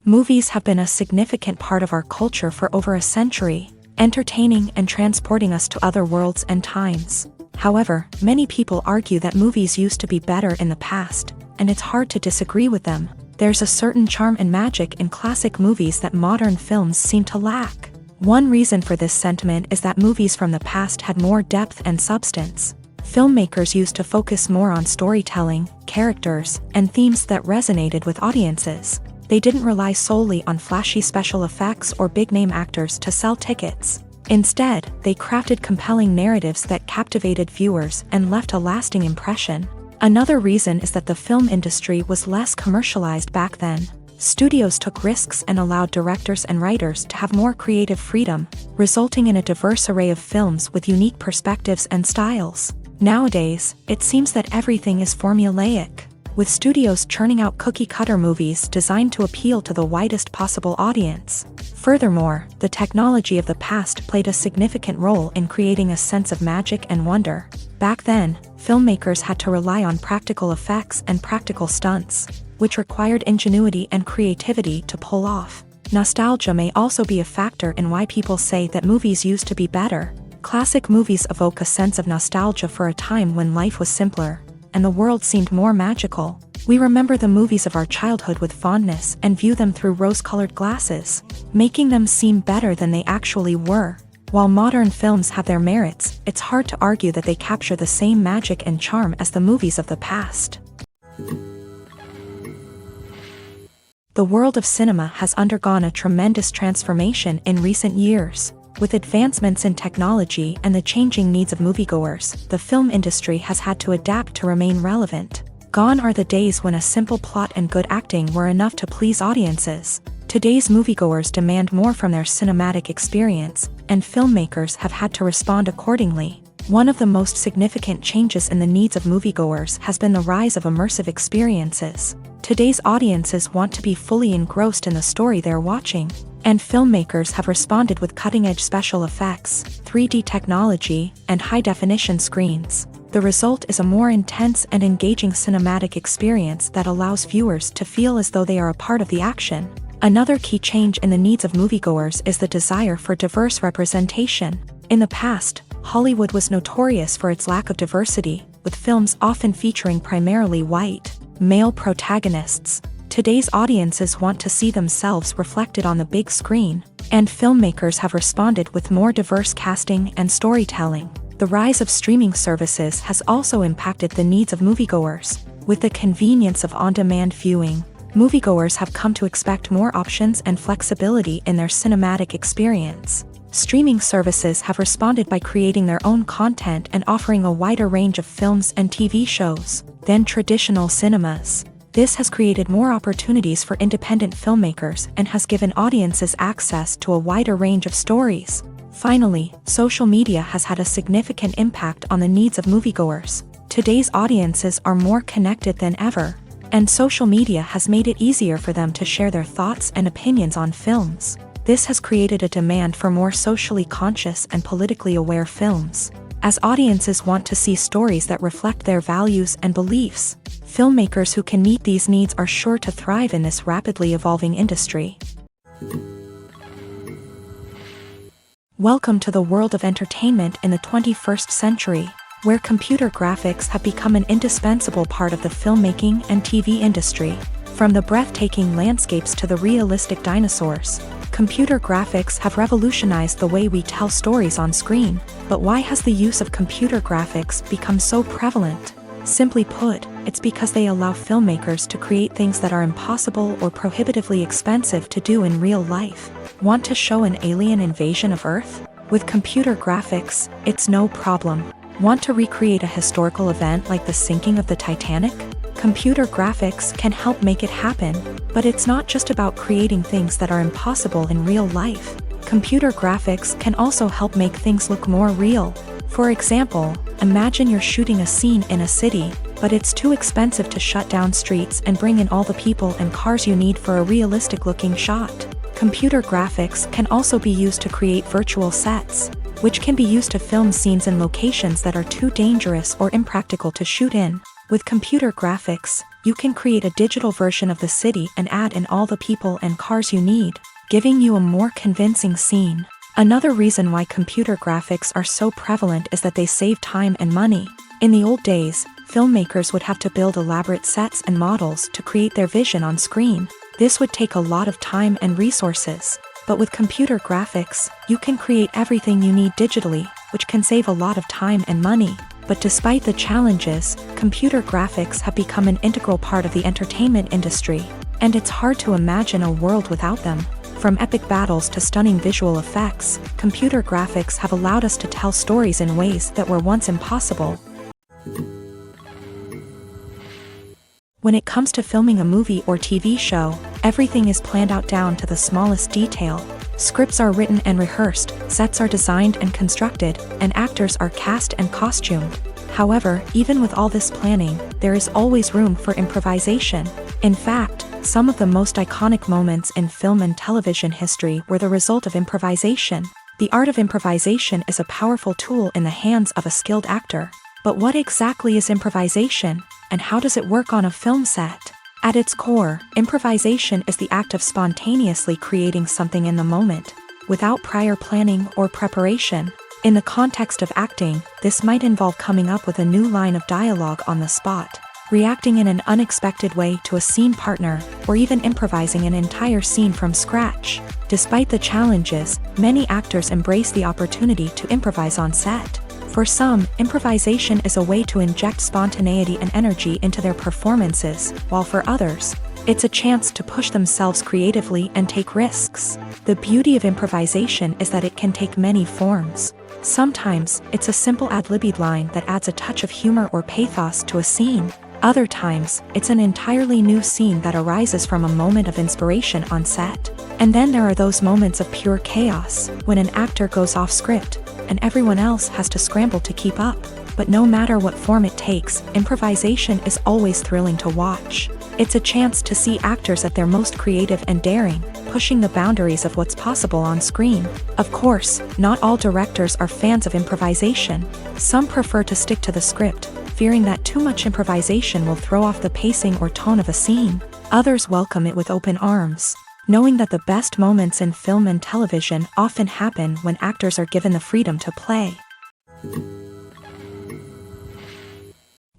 Movies have been a significant part of our culture for over a century, entertaining and transporting us to other worlds and times. However, many people argue that movies used to be better in the past, and it's hard to disagree with them. There's a certain charm and magic in classic movies that modern films seem to lack. One reason for this sentiment is that movies from the past had more depth and substance. Filmmakers used to focus more on storytelling, characters, and themes that resonated with audiences. They didn't rely solely on flashy special effects or big-name actors to sell tickets. Instead, they crafted compelling narratives that captivated viewers and left a lasting impression. Another reason is that the film industry was less commercialized back then. Studios took risks and allowed directors and writers to have more creative freedom, resulting in a diverse array of films with unique perspectives and styles. Nowadays, it seems that everything is formulaic, with studios churning out cookie-cutter movies designed to appeal to the widest possible audience. Furthermore, the technology of the past played a significant role in creating a sense of magic and wonder. Back then, filmmakers had to rely on practical effects and practical stunts, which required ingenuity and creativity to pull off. Nostalgia may also be a factor in why people say that movies used to be better. Classic movies evoke a sense of nostalgia for a time when life was simpler, and the world seemed more magical. We remember the movies of our childhood with fondness and view them through rose-colored glasses, making them seem better than they actually were. While modern films have their merits, it's hard to argue that they capture the same magic and charm as the movies of the past. The world of cinema has undergone a tremendous transformation in recent years. With advancements in technology and the changing needs of moviegoers, the film industry has had to adapt to remain relevant. Gone are the days when a simple plot and good acting were enough to please audiences. Today's moviegoers demand more from their cinematic experience, and filmmakers have had to respond accordingly. One of the most significant changes in the needs of moviegoers has been the rise of immersive experiences. Today's audiences want to be fully engrossed in the story they're watching, and filmmakers have responded with cutting-edge special effects, 3D technology, and high-definition screens. The result is a more intense and engaging cinematic experience that allows viewers to feel as though they are a part of the action. Another key change in the needs of moviegoers is the desire for diverse representation. In the past, Hollywood was notorious for its lack of diversity, with films often featuring primarily white, male protagonists. Today's audiences want to see themselves reflected on the big screen, and filmmakers have responded with more diverse casting and storytelling. The rise of streaming services has also impacted the needs of moviegoers. With the convenience of on-demand viewing, moviegoers have come to expect more options and flexibility in their cinematic experience. Streaming services have responded by creating their own content and offering a wider range of films and TV shows than traditional cinemas. This has created more opportunities for independent filmmakers and has given audiences access to a wider range of stories. Finally, social media has had a significant impact on the needs of moviegoers. Today's audiences are more connected than ever, and social media has made it easier for them to share their thoughts and opinions on films. This has created a demand for more socially conscious and politically aware films. As audiences want to see stories that reflect their values and beliefs, filmmakers who can meet these needs are sure to thrive in this rapidly evolving industry. Welcome to the world of entertainment in the 21st century, where computer graphics have become an indispensable part of the filmmaking and TV industry. From the breathtaking landscapes to the realistic dinosaurs, computer graphics have revolutionized the way we tell stories on screen. But why has the use of computer graphics become so prevalent? Simply put, it's because they allow filmmakers to create things that are impossible or prohibitively expensive to do in real life. Want to show an alien invasion of Earth? With computer graphics, it's no problem. Want to recreate a historical event like the sinking of the Titanic? Computer graphics can help make it happen, but it's not just about creating things that are impossible in real life. Computer graphics can also help make things look more real. For example, imagine you're shooting a scene in a city, but it's too expensive to shut down streets and bring in all the people and cars you need for a realistic-looking shot. Computer graphics can also be used to create virtual sets, which can be used to film scenes in locations that are too dangerous or impractical to shoot in. With computer graphics, you can create a digital version of the city and add in all the people and cars you need, giving you a more convincing scene. Another reason why computer graphics are so prevalent is that they save time and money. In the old days, filmmakers would have to build elaborate sets and models to create their vision on screen. This would take a lot of time and resources. But with computer graphics, you can create everything you need digitally, which can save a lot of time and money. But despite the challenges, computer graphics have become an integral part of the entertainment industry, and it's hard to imagine a world without them. From epic battles to stunning visual effects, computer graphics have allowed us to tell stories in ways that were once impossible. When it comes to filming a movie or TV show, everything is planned out down to the smallest detail. Scripts are written and rehearsed, sets are designed and constructed, and actors are cast and costumed. However, even with all this planning, there is always room for improvisation. In fact, some of the most iconic moments in film and television history were the result of improvisation. The art of improvisation is a powerful tool in the hands of a skilled actor. But what exactly is improvisation, and how does it work on a film set? At its core, improvisation is the act of spontaneously creating something in the moment, without prior planning or preparation. In the context of acting, this might involve coming up with a new line of dialogue on the spot, reacting in an unexpected way to a scene partner, or even improvising an entire scene from scratch. Despite the challenges, many actors embrace the opportunity to improvise on set. For some, improvisation is a way to inject spontaneity and energy into their performances, while for others, it's a chance to push themselves creatively and take risks. The beauty of improvisation is that it can take many forms. Sometimes, it's a simple ad-libbed line that adds a touch of humor or pathos to a scene. Other times, it's an entirely new scene that arises from a moment of inspiration on set. And then there are those moments of pure chaos, when an actor goes off script, and everyone else has to scramble to keep up. But no matter what form it takes, improvisation is always thrilling to watch. It's a chance to see actors at their most creative and daring, pushing the boundaries of what's possible on screen. Of course, not all directors are fans of improvisation. Some prefer to stick to the script, fearing that too much improvisation will throw off the pacing or tone of a scene. Others welcome it with open arms, knowing that the best moments in film and television often happen when actors are given the freedom to play.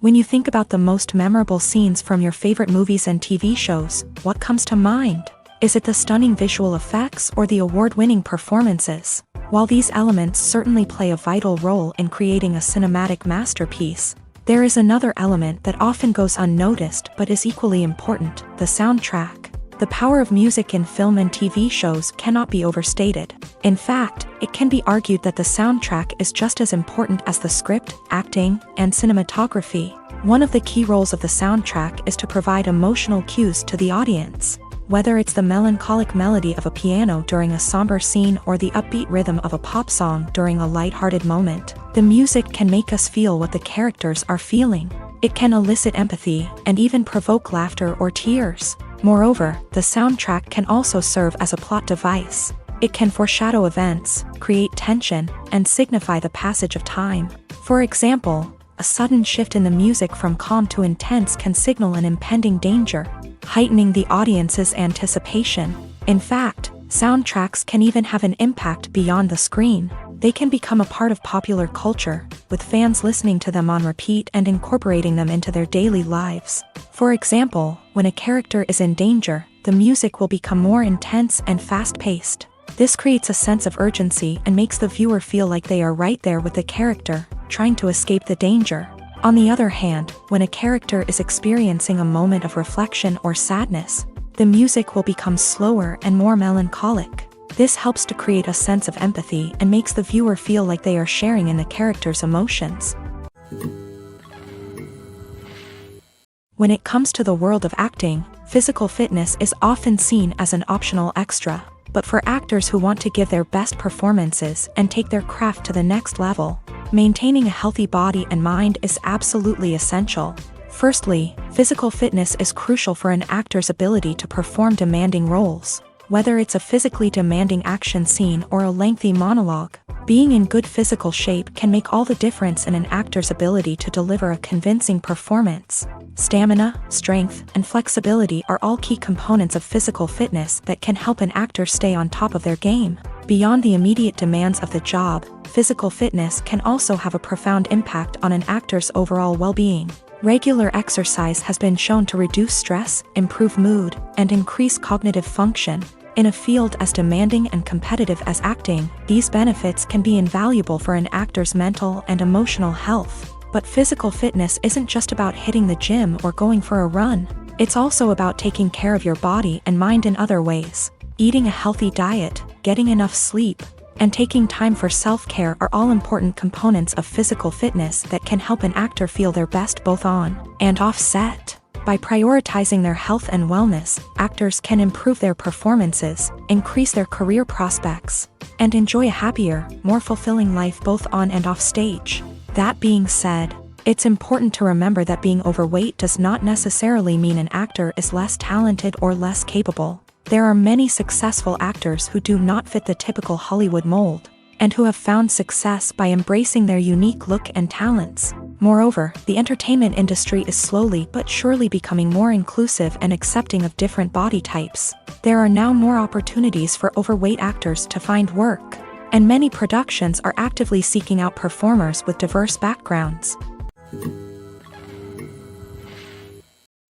When you think about the most memorable scenes from your favorite movies and TV shows, what comes to mind? Is it the stunning visual effects or the award-winning performances? While these elements certainly play a vital role in creating a cinematic masterpiece, there is another element that often goes unnoticed but is equally important: the soundtrack. The power of music in film and TV shows cannot be overstated. In fact, it can be argued that the soundtrack is just as important as the script, acting, and cinematography. One of the key roles of the soundtrack is to provide emotional cues to the audience. Whether it's the melancholic melody of a piano during a somber scene or the upbeat rhythm of a pop song during a light-hearted moment, the music can make us feel what the characters are feeling. It can elicit empathy and even provoke laughter or tears. Moreover, the soundtrack can also serve as a plot device. It can foreshadow events, create tension, and signify the passage of time. For example, a sudden shift in the music from calm to intense can signal an impending danger, heightening the audience's anticipation. In fact, soundtracks can even have an impact beyond the screen. They can become a part of popular culture, with fans listening to them on repeat and incorporating them into their daily lives. For example, when a character is in danger, the music will become more intense and fast-paced. This creates a sense of urgency and makes the viewer feel like they are right there with the character, trying to escape the danger. On the other hand, when a character is experiencing a moment of reflection or sadness, the music will become slower and more melancholic. This helps to create a sense of empathy and makes the viewer feel like they are sharing in the character's emotions. When it comes to the world of acting, physical fitness is often seen as an optional extra. But for actors who want to give their best performances and take their craft to the next level, maintaining a healthy body and mind is absolutely essential. Firstly, physical fitness is crucial for an actor's ability to perform demanding roles. Whether it's a physically demanding action scene or a lengthy monologue, being in good physical shape can make all the difference in an actor's ability to deliver a convincing performance. Stamina, strength, and flexibility are all key components of physical fitness that can help an actor stay on top of their game. Beyond the immediate demands of the job, physical fitness can also have a profound impact on an actor's overall well-being. Regular exercise has been shown to reduce stress, improve mood, and increase cognitive function. In a field as demanding and competitive as acting, these benefits can be invaluable for an actor's mental and emotional health. But physical fitness isn't just about hitting the gym or going for a run. It's also about taking care of your body and mind in other ways. Eating a healthy diet, getting enough sleep, and taking time for self-care are all important components of physical fitness that can help an actor feel their best both on and off set. By prioritizing their health and wellness, actors can improve their performances, increase their career prospects, and enjoy a happier, more fulfilling life both on and off stage. That being said, it's important to remember that being overweight does not necessarily mean an actor is less talented or less capable. There are many successful actors who do not fit the typical Hollywood mold, and who have found success by embracing their unique look and talents. Moreover, the entertainment industry is slowly but surely becoming more inclusive and accepting of different body types. There are now more opportunities for overweight actors to find work, and many productions are actively seeking out performers with diverse backgrounds.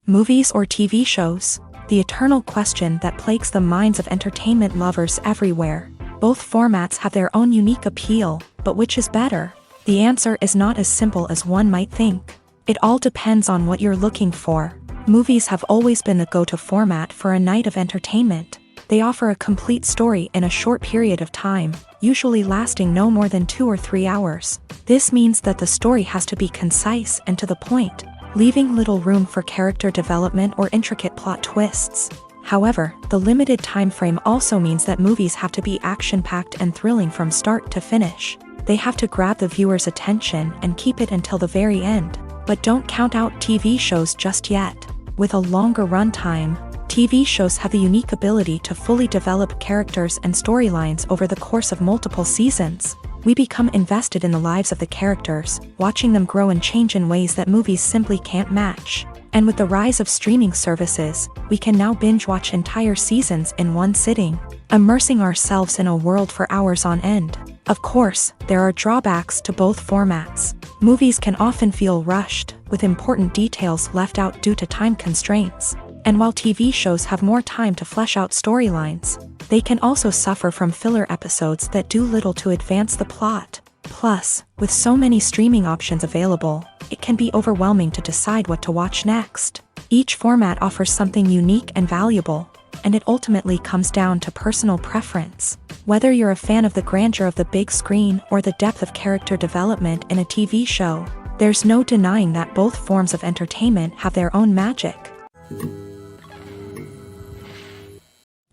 Movies or TV shows? The eternal question that plagues the minds of entertainment lovers everywhere. Both formats have their own unique appeal, but which is better? The answer is not as simple as one might think. It all depends on what you're looking for. Movies have always been the go-to format for a night of entertainment. They offer a complete story in a short period of time, usually lasting no more than 2 or 3 hours. This means that the story has to be concise and to the point, leaving little room for character development or intricate plot twists. However, the limited time frame also means that movies have to be action-packed and thrilling from start to finish. They have to grab the viewer's attention and keep it until the very end. But don't count out TV shows just yet. With a longer runtime, TV shows have the unique ability to fully develop characters and storylines over the course of multiple seasons. We become invested in the lives of the characters, watching them grow and change in ways that movies simply can't match. And with the rise of streaming services, we can now binge-watch entire seasons in one sitting, immersing ourselves in a world for hours on end. Of course, there are drawbacks to both formats. Movies can often feel rushed, with important details left out due to time constraints. And while TV shows have more time to flesh out storylines, they can also suffer from filler episodes that do little to advance the plot. Plus, with so many streaming options available, it can be overwhelming to decide what to watch next. Each format offers something unique and valuable, and it ultimately comes down to personal preference. Whether you're a fan of the grandeur of the big screen or the depth of character development in a TV show, there's no denying that both forms of entertainment have their own magic.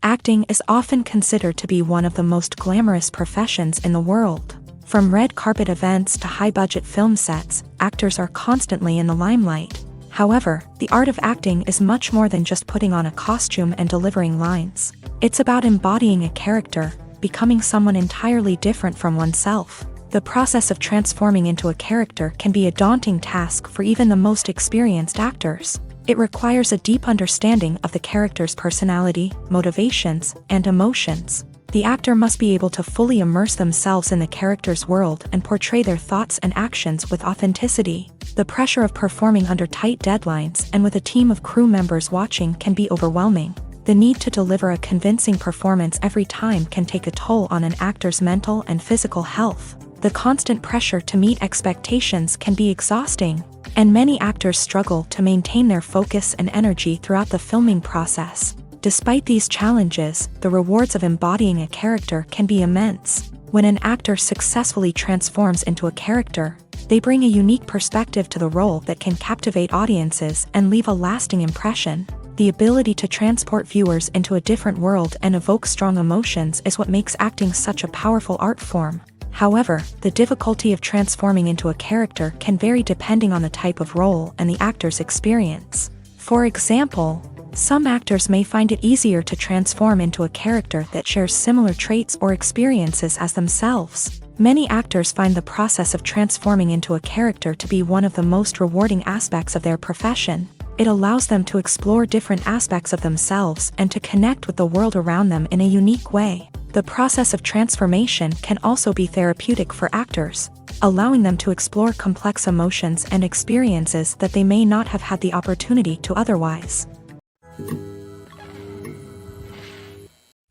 Acting is often considered to be one of the most glamorous professions in the world. From red carpet events to high-budget film sets, actors are constantly in the limelight. However, the art of acting is much more than just putting on a costume and delivering lines. It's about embodying a character, becoming someone entirely different from oneself. The process of transforming into a character can be a daunting task for even the most experienced actors. It requires a deep understanding of the character's personality, motivations, and emotions. The actor must be able to fully immerse themselves in the character's world and portray their thoughts and actions with authenticity. The pressure of performing under tight deadlines and with a team of crew members watching can be overwhelming. The need to deliver a convincing performance every time can take a toll on an actor's mental and physical health. The constant pressure to meet expectations can be exhausting, and many actors struggle to maintain their focus and energy throughout the filming process. Despite these challenges, the rewards of embodying a character can be immense. When an actor successfully transforms into a character, they bring a unique perspective to the role that can captivate audiences and leave a lasting impression. The ability to transport viewers into a different world and evoke strong emotions is what makes acting such a powerful art form. However, the difficulty of transforming into a character can vary depending on the type of role and the actor's experience. For example, some actors may find it easier to transform into a character that shares similar traits or experiences as themselves. Many actors find the process of transforming into a character to be one of the most rewarding aspects of their profession. It allows them to explore different aspects of themselves and to connect with the world around them in a unique way. The process of transformation can also be therapeutic for actors, allowing them to explore complex emotions and experiences that they may not have had the opportunity to otherwise.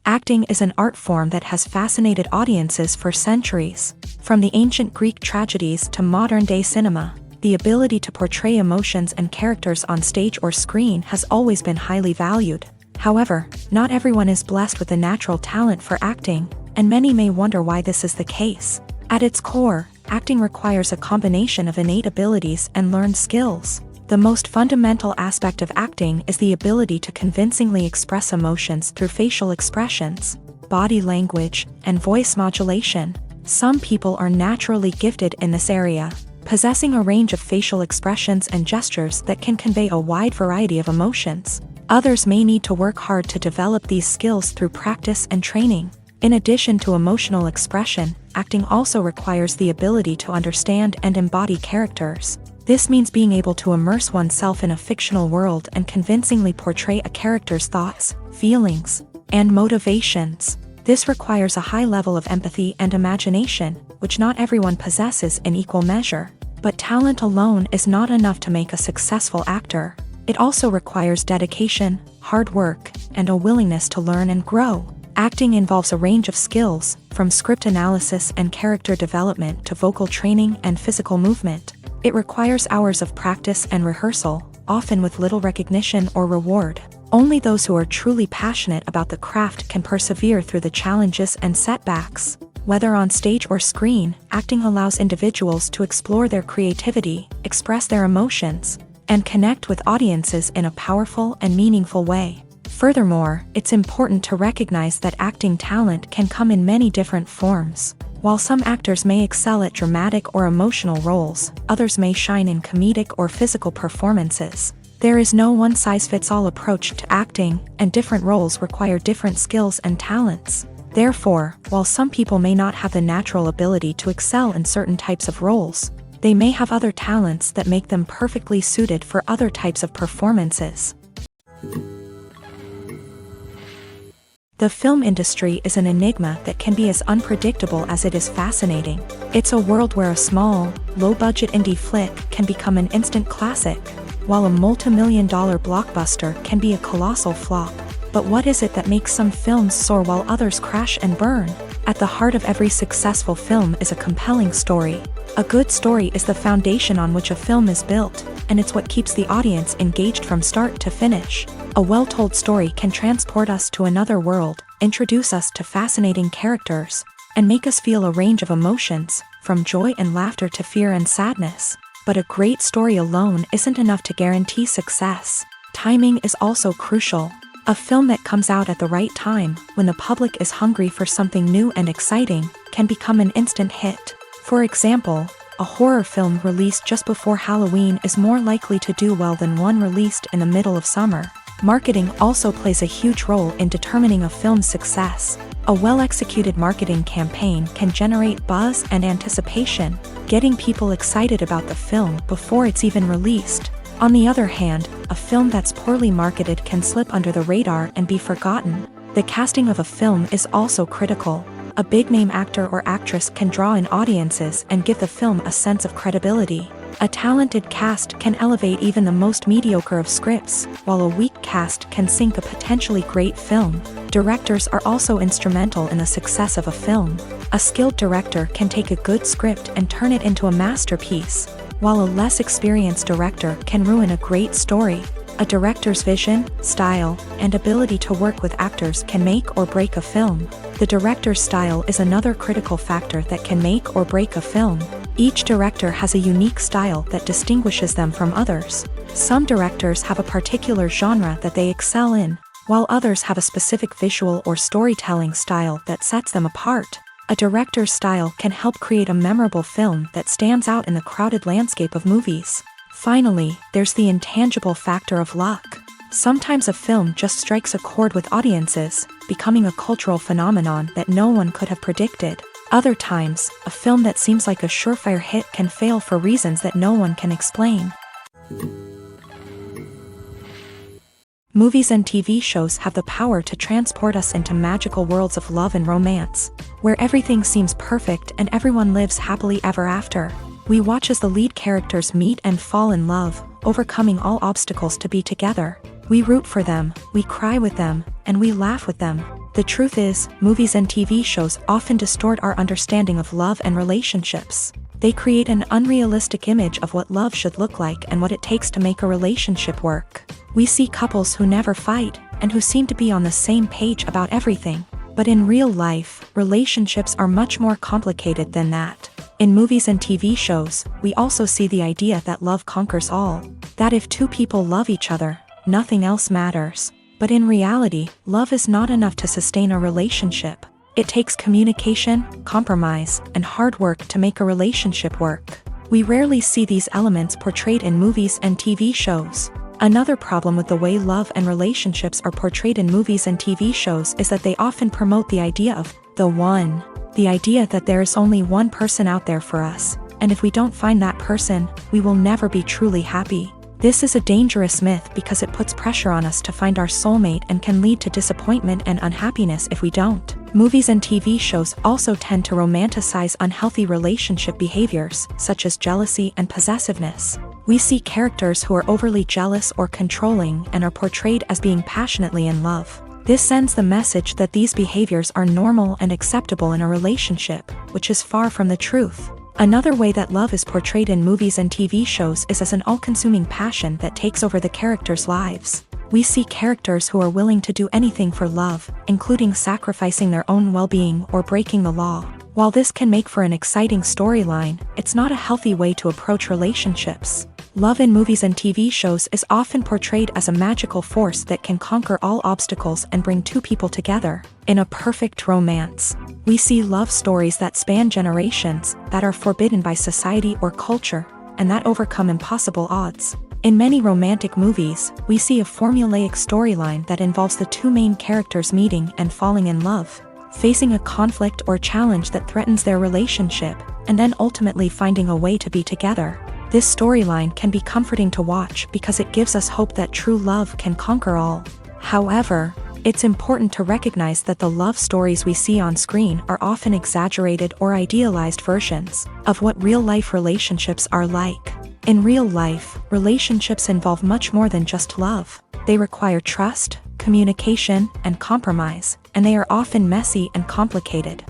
Acting is an art form that has fascinated audiences for centuries. From the ancient Greek tragedies to modern-day cinema, the ability to portray emotions and characters on stage or screen has always been highly valued. However, not everyone is blessed with a natural talent for acting, and many may wonder why this is the case. At its core, acting requires a combination of innate abilities and learned skills. The most fundamental aspect of acting is the ability to convincingly express emotions through facial expressions, body language, and voice modulation. Some people are naturally gifted in this area, possessing a range of facial expressions and gestures that can convey a wide variety of emotions. Others may need to work hard to develop these skills through practice and training. In addition to emotional expression, acting also requires the ability to understand and embody characters. This means being able to immerse oneself in a fictional world and convincingly portray a character's thoughts, feelings, and motivations. This requires a high level of empathy and imagination, which not everyone possesses in equal measure. But talent alone is not enough to make a successful actor. It also requires dedication, hard work, and a willingness to learn and grow. Acting involves a range of skills, from script analysis and character development to vocal training and physical movement. It requires hours of practice and rehearsal, often with little recognition or reward. Only those who are truly passionate about the craft can persevere through the challenges and setbacks. Whether on stage or screen, acting allows individuals to explore their creativity, express their emotions, and connect with audiences in a powerful and meaningful way. Furthermore, it's important to recognize that acting talent can come in many different forms. While some actors may excel at dramatic or emotional roles, others may shine in comedic or physical performances. There is no one-size-fits-all approach to acting, and different roles require different skills and talents. Therefore, while some people may not have the natural ability to excel in certain types of roles, they may have other talents that make them perfectly suited for other types of performances. The film industry is an enigma that can be as unpredictable as it is fascinating. It's a world where a small, low-budget indie flick can become an instant classic, while a multi-million-dollar blockbuster can be a colossal flop. But what is it that makes some films soar while others crash and burn? At the heart of every successful film is a compelling story. A good story is the foundation on which a film is built, and it's what keeps the audience engaged from start to finish. A well-told story can transport us to another world, introduce us to fascinating characters, and make us feel a range of emotions, from joy and laughter to fear and sadness. But a great story alone isn't enough to guarantee success. Timing is also crucial. A film that comes out at the right time, when the public is hungry for something new and exciting, can become an instant hit. For example, a horror film released just before Halloween is more likely to do well than one released in the middle of summer. Marketing also plays a huge role in determining a film's success. A well-executed marketing campaign can generate buzz and anticipation, getting people excited about the film before it's even released. On the other hand, a film that's poorly marketed can slip under the radar and be forgotten. The casting of a film is also critical. A big-name actor or actress can draw in audiences and give the film a sense of credibility. A talented cast can elevate even the most mediocre of scripts, while a weak cast can sink a potentially great film. Directors are also instrumental in the success of a film. A skilled director can take a good script and turn it into a masterpiece, while a less experienced director can ruin a great story. A director's vision, style, and ability to work with actors can make or break a film. The director's style is another critical factor that can make or break a film. Each director has a unique style that distinguishes them from others. Some directors have a particular genre that they excel in, while others have a specific visual or storytelling style that sets them apart. A director's style can help create a memorable film that stands out in the crowded landscape of movies. Finally, there's the intangible factor of luck. Sometimes a film just strikes a chord with audiences, becoming a cultural phenomenon that no one could have predicted. Other times, a film that seems like a surefire hit can fail for reasons that no one can explain. Movies and TV shows have the power to transport us into magical worlds of love and romance, where everything seems perfect and everyone lives happily ever after. We watch as the lead characters meet and fall in love, overcoming all obstacles to be together. We root for them, we cry with them, and we laugh with them. The truth is, movies and TV shows often distort our understanding of love and relationships. They create an unrealistic image of what love should look like and what it takes to make a relationship work. We see couples who never fight, and who seem to be on the same page about everything. But in real life, relationships are much more complicated than that. In movies and TV shows, we also see the idea that love conquers all. That if two people love each other, nothing else matters. But in reality, love is not enough to sustain a relationship. It takes communication, compromise, and hard work to make a relationship work. We rarely see these elements portrayed in movies and TV shows. Another problem with the way love and relationships are portrayed in movies and TV shows is that they often promote the idea of the one. The idea that there is only one person out there for us, and if we don't find that person, we will never be truly happy. This is a dangerous myth because it puts pressure on us to find our soulmate and can lead to disappointment and unhappiness if we don't. Movies and TV shows also tend to romanticize unhealthy relationship behaviors, such as jealousy and possessiveness. We see characters who are overly jealous or controlling and are portrayed as being passionately in love. This sends the message that these behaviors are normal and acceptable in a relationship, which is far from the truth. Another way that love is portrayed in movies and TV shows is as an all-consuming passion that takes over the characters' lives. We see characters who are willing to do anything for love, including sacrificing their own well-being or breaking the law. While this can make for an exciting storyline, it's not a healthy way to approach relationships. Love in movies and TV shows is often portrayed as a magical force that can conquer all obstacles and bring two people together. In a perfect romance, we see love stories that span generations, that are forbidden by society or culture, and that overcome impossible odds. In many romantic movies, we see a formulaic storyline that involves the two main characters meeting and falling in love, facing a conflict or challenge that threatens their relationship, and then ultimately finding a way to be together. This storyline can be comforting to watch because it gives us hope that true love can conquer all. However, it's important to recognize that the love stories we see on screen are often exaggerated or idealized versions of what real-life relationships are like. In real life, relationships involve much more than just love. They require trust, communication, and compromise, and they are often messy and complicated.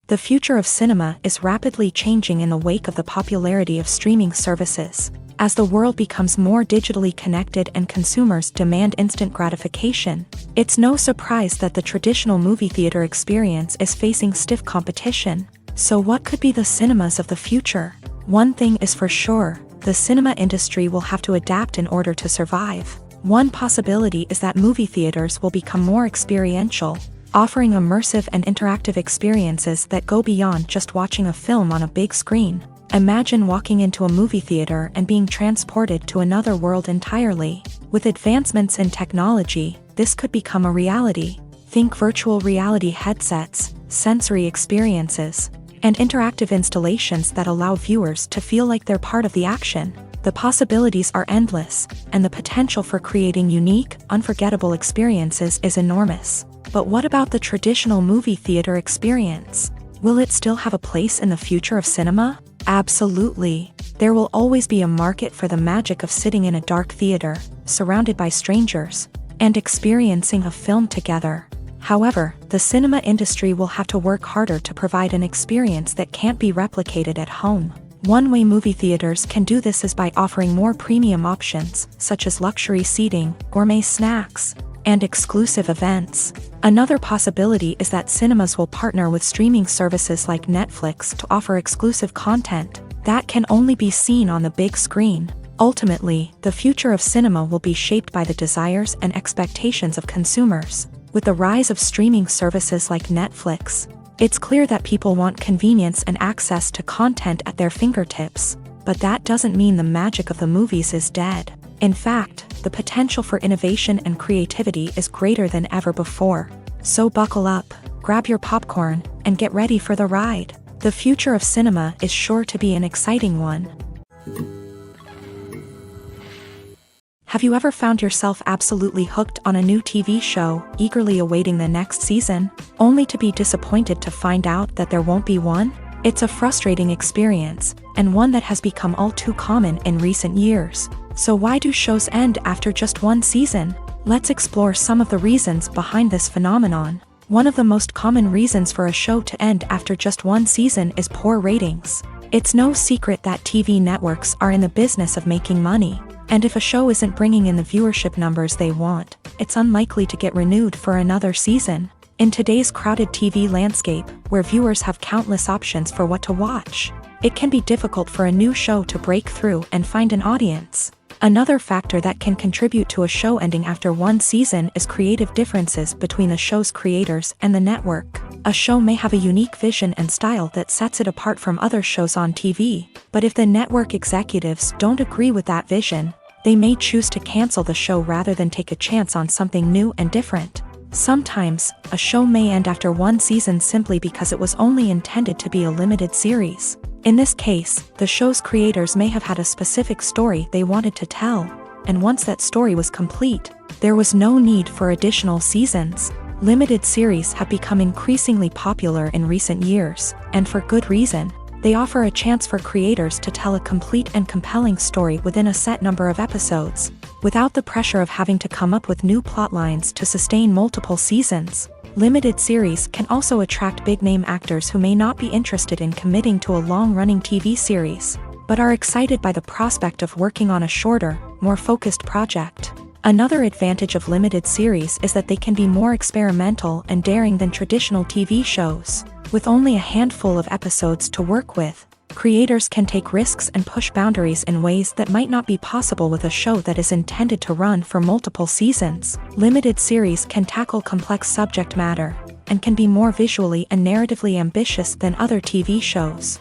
The future of cinema is rapidly changing in the wake of the popularity of streaming services. As the world becomes more digitally connected and consumers demand instant gratification, it's no surprise that the traditional movie theater experience is facing stiff competition. So what could be the cinemas of the future? One thing is for sure, the cinema industry will have to adapt in order to survive. One possibility is that movie theaters will become more experiential, offering immersive and interactive experiences that go beyond just watching a film on a big screen. Imagine walking into a movie theater and being transported to another world entirely. With advancements in technology, this could become a reality. Think virtual reality headsets, sensory experiences, and interactive installations that allow viewers to feel like they're part of the action. The possibilities are endless, and the potential for creating unique, unforgettable experiences is enormous. But what about the traditional movie theater experience? Will it still have a place in the future of cinema? Absolutely. There will always be a market for the magic of sitting in a dark theater, surrounded by strangers, and experiencing a film together. However, the cinema industry will have to work harder to provide an experience that can't be replicated at home. One way movie theaters can do this is by offering more premium options, such as luxury seating, gourmet snacks, and exclusive events. Another possibility is that cinemas will partner with streaming services like Netflix to offer exclusive content that can only be seen on the big screen. Ultimately, the future of cinema will be shaped by the desires and expectations of consumers. With the rise of streaming services like Netflix, it's clear that people want convenience and access to content at their fingertips. But that doesn't mean the magic of the movies is dead. In fact, the potential for innovation and creativity is greater than ever before. So buckle up, grab your popcorn, and get ready for the ride. The future of cinema is sure to be an exciting one. Have you ever found yourself absolutely hooked on a new TV show, eagerly awaiting the next season, only to be disappointed to find out that there won't be one? It's a frustrating experience, and one that has become all too common in recent years. So why do shows end after just one season? Let's explore some of the reasons behind this phenomenon. One of the most common reasons for a show to end after just one season is poor ratings. It's no secret that TV networks are in the business of making money. And if a show isn't bringing in the viewership numbers they want, it's unlikely to get renewed for another season. In today's crowded TV landscape, where viewers have countless options for what to watch, it can be difficult for a new show to break through and find an audience. Another factor that can contribute to a show ending after one season is creative differences between the show's creators and the network. A show may have a unique vision and style that sets it apart from other shows on TV, but if the network executives don't agree with that vision, they may choose to cancel the show rather than take a chance on something new and different. Sometimes, a show may end after one season simply because it was only intended to be a limited series. In this case, the show's creators may have had a specific story they wanted to tell, and once that story was complete, there was no need for additional seasons. Limited series have become increasingly popular in recent years, and for good reason. They offer a chance for creators to tell a complete and compelling story within a set number of episodes, without the pressure of having to come up with new plotlines to sustain multiple seasons. Limited series can also attract big-name actors who may not be interested in committing to a long-running TV series, but are excited by the prospect of working on a shorter, more focused project. Another advantage of limited series is that they can be more experimental and daring than traditional TV shows. With only a handful of episodes to work with, creators can take risks and push boundaries in ways that might not be possible with a show that is intended to run for multiple seasons. Limited series can tackle complex subject matter, and can be more visually and narratively ambitious than other TV shows.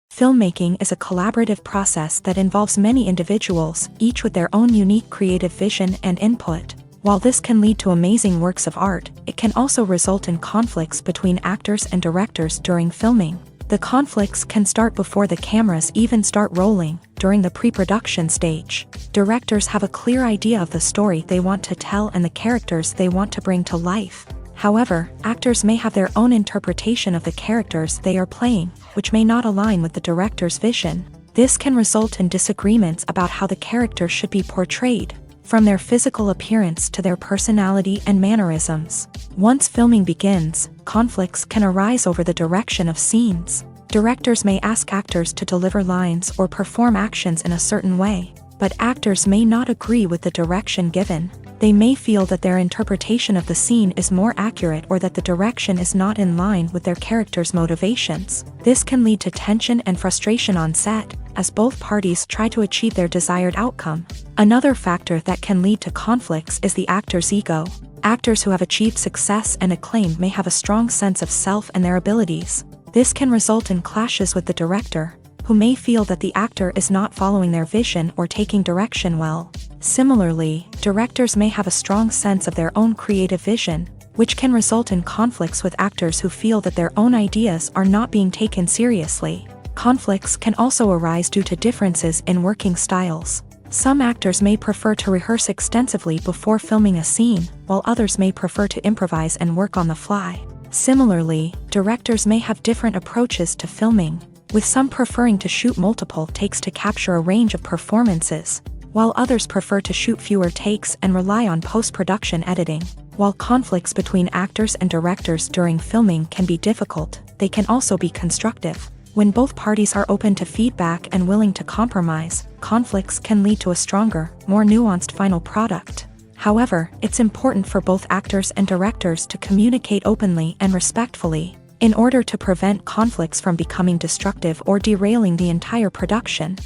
Filmmaking is a collaborative process that involves many individuals, each with their own unique creative vision and input. While this can lead to amazing works of art, it can also result in conflicts between actors and directors during filming. The conflicts can start before the cameras even start rolling, during the pre-production stage. Directors have a clear idea of the story they want to tell and the characters they want to bring to life. However, actors may have their own interpretation of the characters they are playing, which may not align with the director's vision. This can result in disagreements about how the characters should be portrayed, from their physical appearance to their personality and mannerisms. Once filming begins, conflicts can arise over the direction of scenes. Directors may ask actors to deliver lines or perform actions in a certain way, but actors may not agree with the direction given. They may feel that their interpretation of the scene is more accurate or that the direction is not in line with their character's motivations. This can lead to tension and frustration on set, as both parties try to achieve their desired outcome. Another factor that can lead to conflicts is the actor's ego. Actors who have achieved success and acclaim may have a strong sense of self and their abilities. This can result in clashes with the director, who may feel that the actor is not following their vision or taking direction well. Similarly, directors may have a strong sense of their own creative vision, which can result in conflicts with actors who feel that their own ideas are not being taken seriously. Conflicts can also arise due to differences in working styles. Some actors may prefer to rehearse extensively before filming a scene, while others may prefer to improvise and work on the fly. Similarly, directors may have different approaches to filming, with some preferring to shoot multiple takes to capture a range of performances, while others prefer to shoot fewer takes and rely on post-production editing. While conflicts between actors and directors during filming can be difficult, they can also be constructive. When both parties are open to feedback and willing to compromise, conflicts can lead to a stronger, more nuanced final product. However, it's important for both actors and directors to communicate openly and respectfully, in order to prevent conflicts from becoming destructive or derailing the entire production.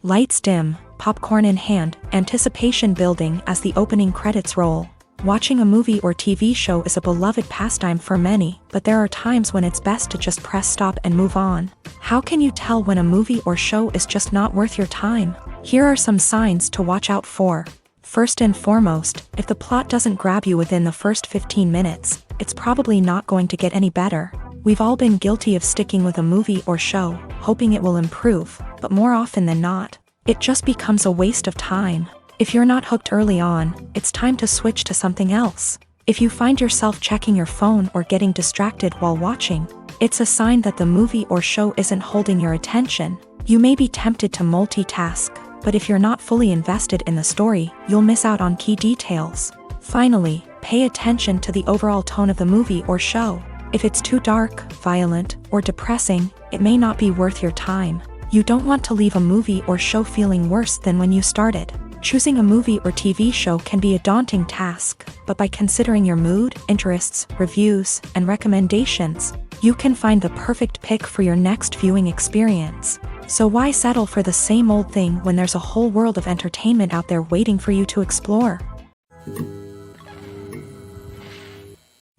Lights dim, popcorn in hand, anticipation building as the opening credits roll. Watching a movie or TV show is a beloved pastime for many, but there are times when it's best to just press stop and move on. How can you tell when a movie or show is just not worth your time? Here are some signs to watch out for. First and foremost, if the plot doesn't grab you within the first 15 minutes, it's probably not going to get any better. We've all been guilty of sticking with a movie or show, hoping it will improve, but more often than not, it just becomes a waste of time. If you're not hooked early on, it's time to switch to something else. If you find yourself checking your phone or getting distracted while watching, it's a sign that the movie or show isn't holding your attention. You may be tempted to multitask, but if you're not fully invested in the story, you'll miss out on key details. Finally, pay attention to the overall tone of the movie or show. If it's too dark, violent, or depressing, it may not be worth your time. You don't want to leave a movie or show feeling worse than when you started. Choosing a movie or TV show can be a daunting task, but by considering your mood, interests, reviews, and recommendations, you can find the perfect pick for your next viewing experience. So why settle for the same old thing when there's a whole world of entertainment out there waiting for you to explore?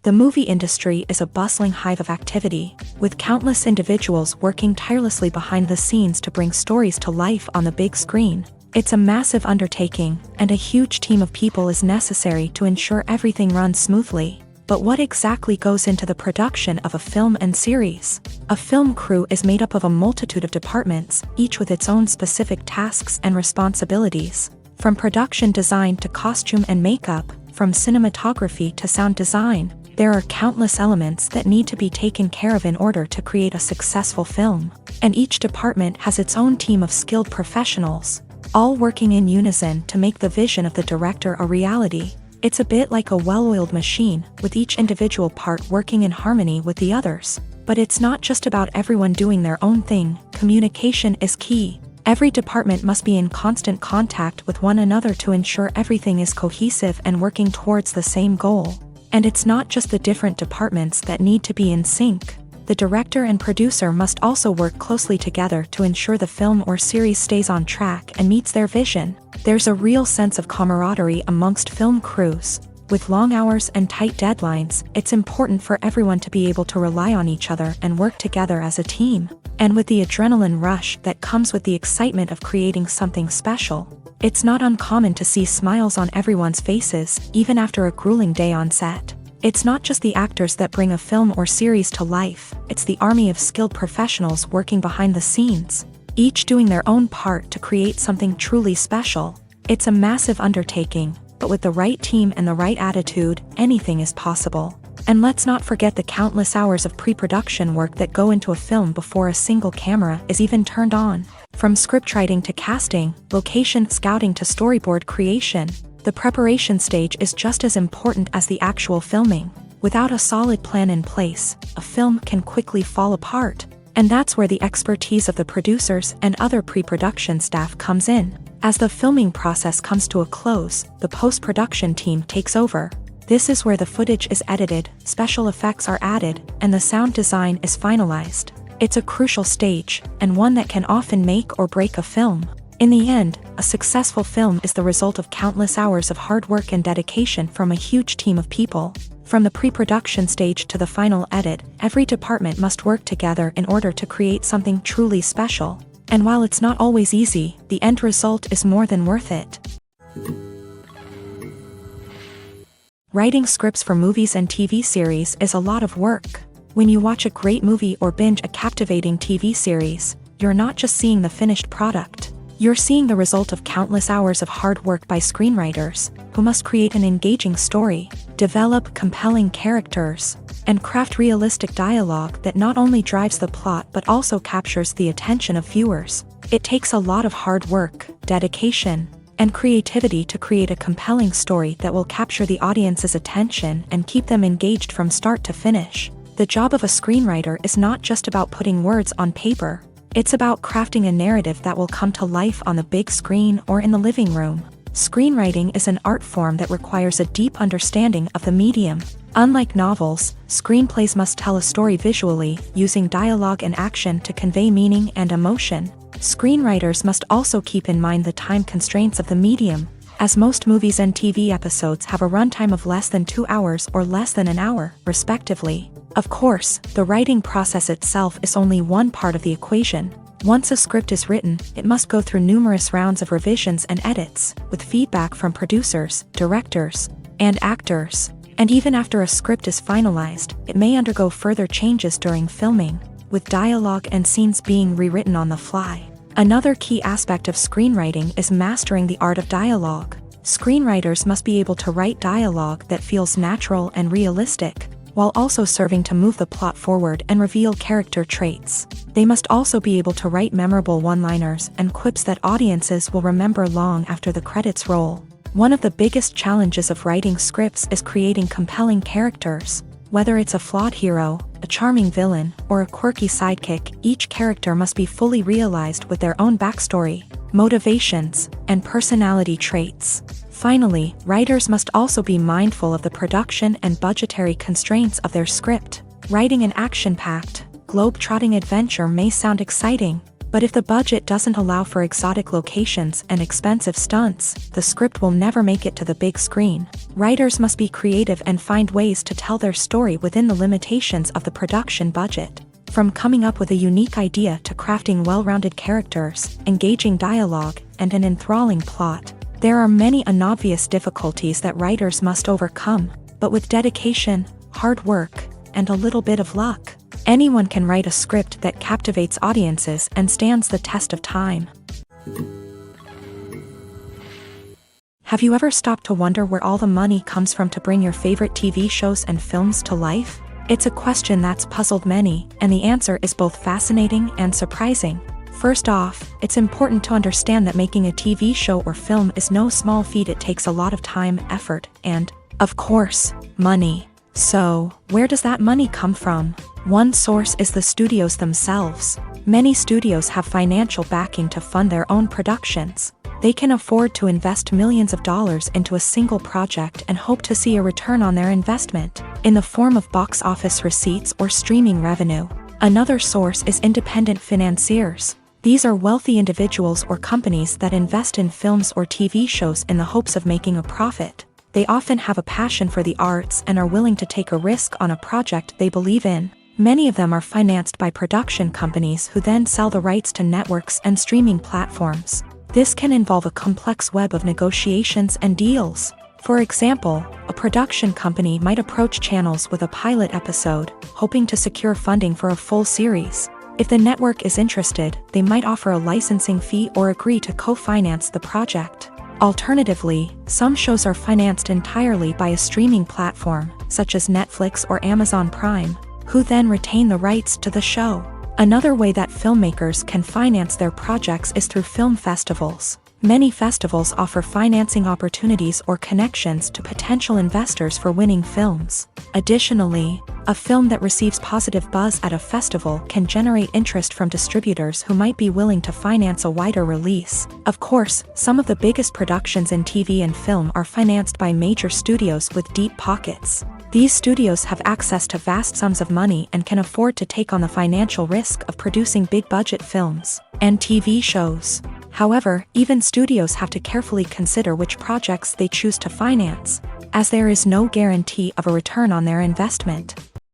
The movie industry is a bustling hive of activity, with countless individuals working tirelessly behind the scenes to bring stories to life on the big screen. It's a massive undertaking, and a huge team of people is necessary to ensure everything runs smoothly. But what exactly goes into the production of a film and series? A film crew is made up of a multitude of departments, each with its own specific tasks and responsibilities. From production design to costume and makeup, from cinematography to sound design, there are countless elements that need to be taken care of in order to create a successful film. And each department has its own team of skilled professionals, all working in unison to make the vision of the director a reality. It's a bit like a well-oiled machine, with each individual part working in harmony with the others. But it's not just about everyone doing their own thing. Communication is key. Every department must be in constant contact with one another to ensure everything is cohesive and working towards the same goal. And it's not just the different departments that need to be in sync. The director and producer must also work closely together to ensure the film or series stays on track and meets their vision. There's a real sense of camaraderie amongst film crews. With long hours and tight deadlines, it's important for everyone to be able to rely on each other and work together as a team. And with the adrenaline rush that comes with the excitement of creating something special, it's not uncommon to see smiles on everyone's faces, even after a grueling day on set. It's not just the actors that bring a film or series to life, it's the army of skilled professionals working behind the scenes, each doing their own part to create something truly special. It's a massive undertaking, but with the right team and the right attitude, anything is possible. And let's not forget the countless hours of pre-production work that go into a film before a single camera is even turned on. From scriptwriting to casting, location scouting to storyboard creation, the preparation stage is just as important as the actual filming. Without a solid plan in place, a film can quickly fall apart. And that's where the expertise of the producers and other pre-production staff comes in. As the filming process comes to a close, the post-production team takes over. This is where the footage is edited, special effects are added, and the sound design is finalized. It's a crucial stage, and one that can often make or break a film. In the end, a successful film is the result of countless hours of hard work and dedication from a huge team of people. From the pre-production stage to the final edit, every department must work together in order to create something truly special. And while it's not always easy, the end result is more than worth it. Writing scripts for movies and TV series is a lot of work. When you watch a great movie or binge a captivating TV series, you're not just seeing the finished product. You're seeing the result of countless hours of hard work by screenwriters, who must create an engaging story, develop compelling characters, and craft realistic dialogue that not only drives the plot but also captures the attention of viewers. It takes a lot of hard work, dedication, and creativity to create a compelling story that will capture the audience's attention and keep them engaged from start to finish. The job of a screenwriter is not just about putting words on paper. It's about crafting a narrative that will come to life on the big screen or in the living room. Screenwriting is an art form that requires a deep understanding of the medium. Unlike novels, screenplays must tell a story visually, using dialogue and action to convey meaning and emotion. Screenwriters must also keep in mind the time constraints of the medium, as most movies and TV episodes have a runtime of less than 2 hours or less than an hour, respectively. Of course, the writing process itself is only one part of the equation. Once a script is written, it must go through numerous rounds of revisions and edits, with feedback from producers, directors, and actors. And even after a script is finalized, it may undergo further changes during filming, with dialogue and scenes being rewritten on the fly. Another key aspect of screenwriting is mastering the art of dialogue. Screenwriters must be able to write dialogue that feels natural and realistic, while also serving to move the plot forward and reveal character traits. They must also be able to write memorable one-liners and quips that audiences will remember long after the credits roll. One of the biggest challenges of writing scripts is creating compelling characters. Whether it's a flawed hero, a charming villain, or a quirky sidekick, each character must be fully realized with their own backstory, motivations, and personality traits. Finally, writers must also be mindful of the production and budgetary constraints of their script. Writing an action-packed, globe-trotting adventure may sound exciting, but if the budget doesn't allow for exotic locations and expensive stunts, the script will never make it to the big screen. Writers must be creative and find ways to tell their story within the limitations of the production budget. From coming up with a unique idea to crafting well-rounded characters, engaging dialogue, and an enthralling plot, there are many unobvious difficulties that writers must overcome, but with dedication, hard work, and a little bit of luck, anyone can write a script that captivates audiences and stands the test of time. Have you ever stopped to wonder where all the money comes from to bring your favorite TV shows and films to life? It's a question that's puzzled many, and the answer is both fascinating and surprising. First off, it's important to understand that making a TV show or film is no small feat. It takes a lot of time, effort, and, of course, money. So, where does that money come from? One source is the studios themselves. Many studios have financial backing to fund their own productions. They can afford to invest millions of dollars into a single project and hope to see a return on their investment, in the form of box office receipts or streaming revenue. Another source is independent financiers. These are wealthy individuals or companies that invest in films or TV shows in the hopes of making a profit. They often have a passion for the arts and are willing to take a risk on a project they believe in. Many of them are financed by production companies who then sell the rights to networks and streaming platforms. This can involve a complex web of negotiations and deals. For example, a production company might approach channels with a pilot episode, hoping to secure funding for a full series. If the network is interested, they might offer a licensing fee or agree to co-finance the project. Alternatively, some shows are financed entirely by a streaming platform, such as Netflix or Amazon Prime, who then retain the rights to the show. Another way that filmmakers can finance their projects is through film festivals. Many festivals offer financing opportunities or connections to potential investors for winning films. Additionally, a film that receives positive buzz at a festival can generate interest from distributors who might be willing to finance a wider release. Of course, some of the biggest productions in TV and film are financed by major studios with deep pockets. These studios have access to vast sums of money and can afford to take on the financial risk of producing big-budget films and TV shows. However, even studios have to carefully consider which projects they choose to finance, as there is no guarantee of a return on their investment.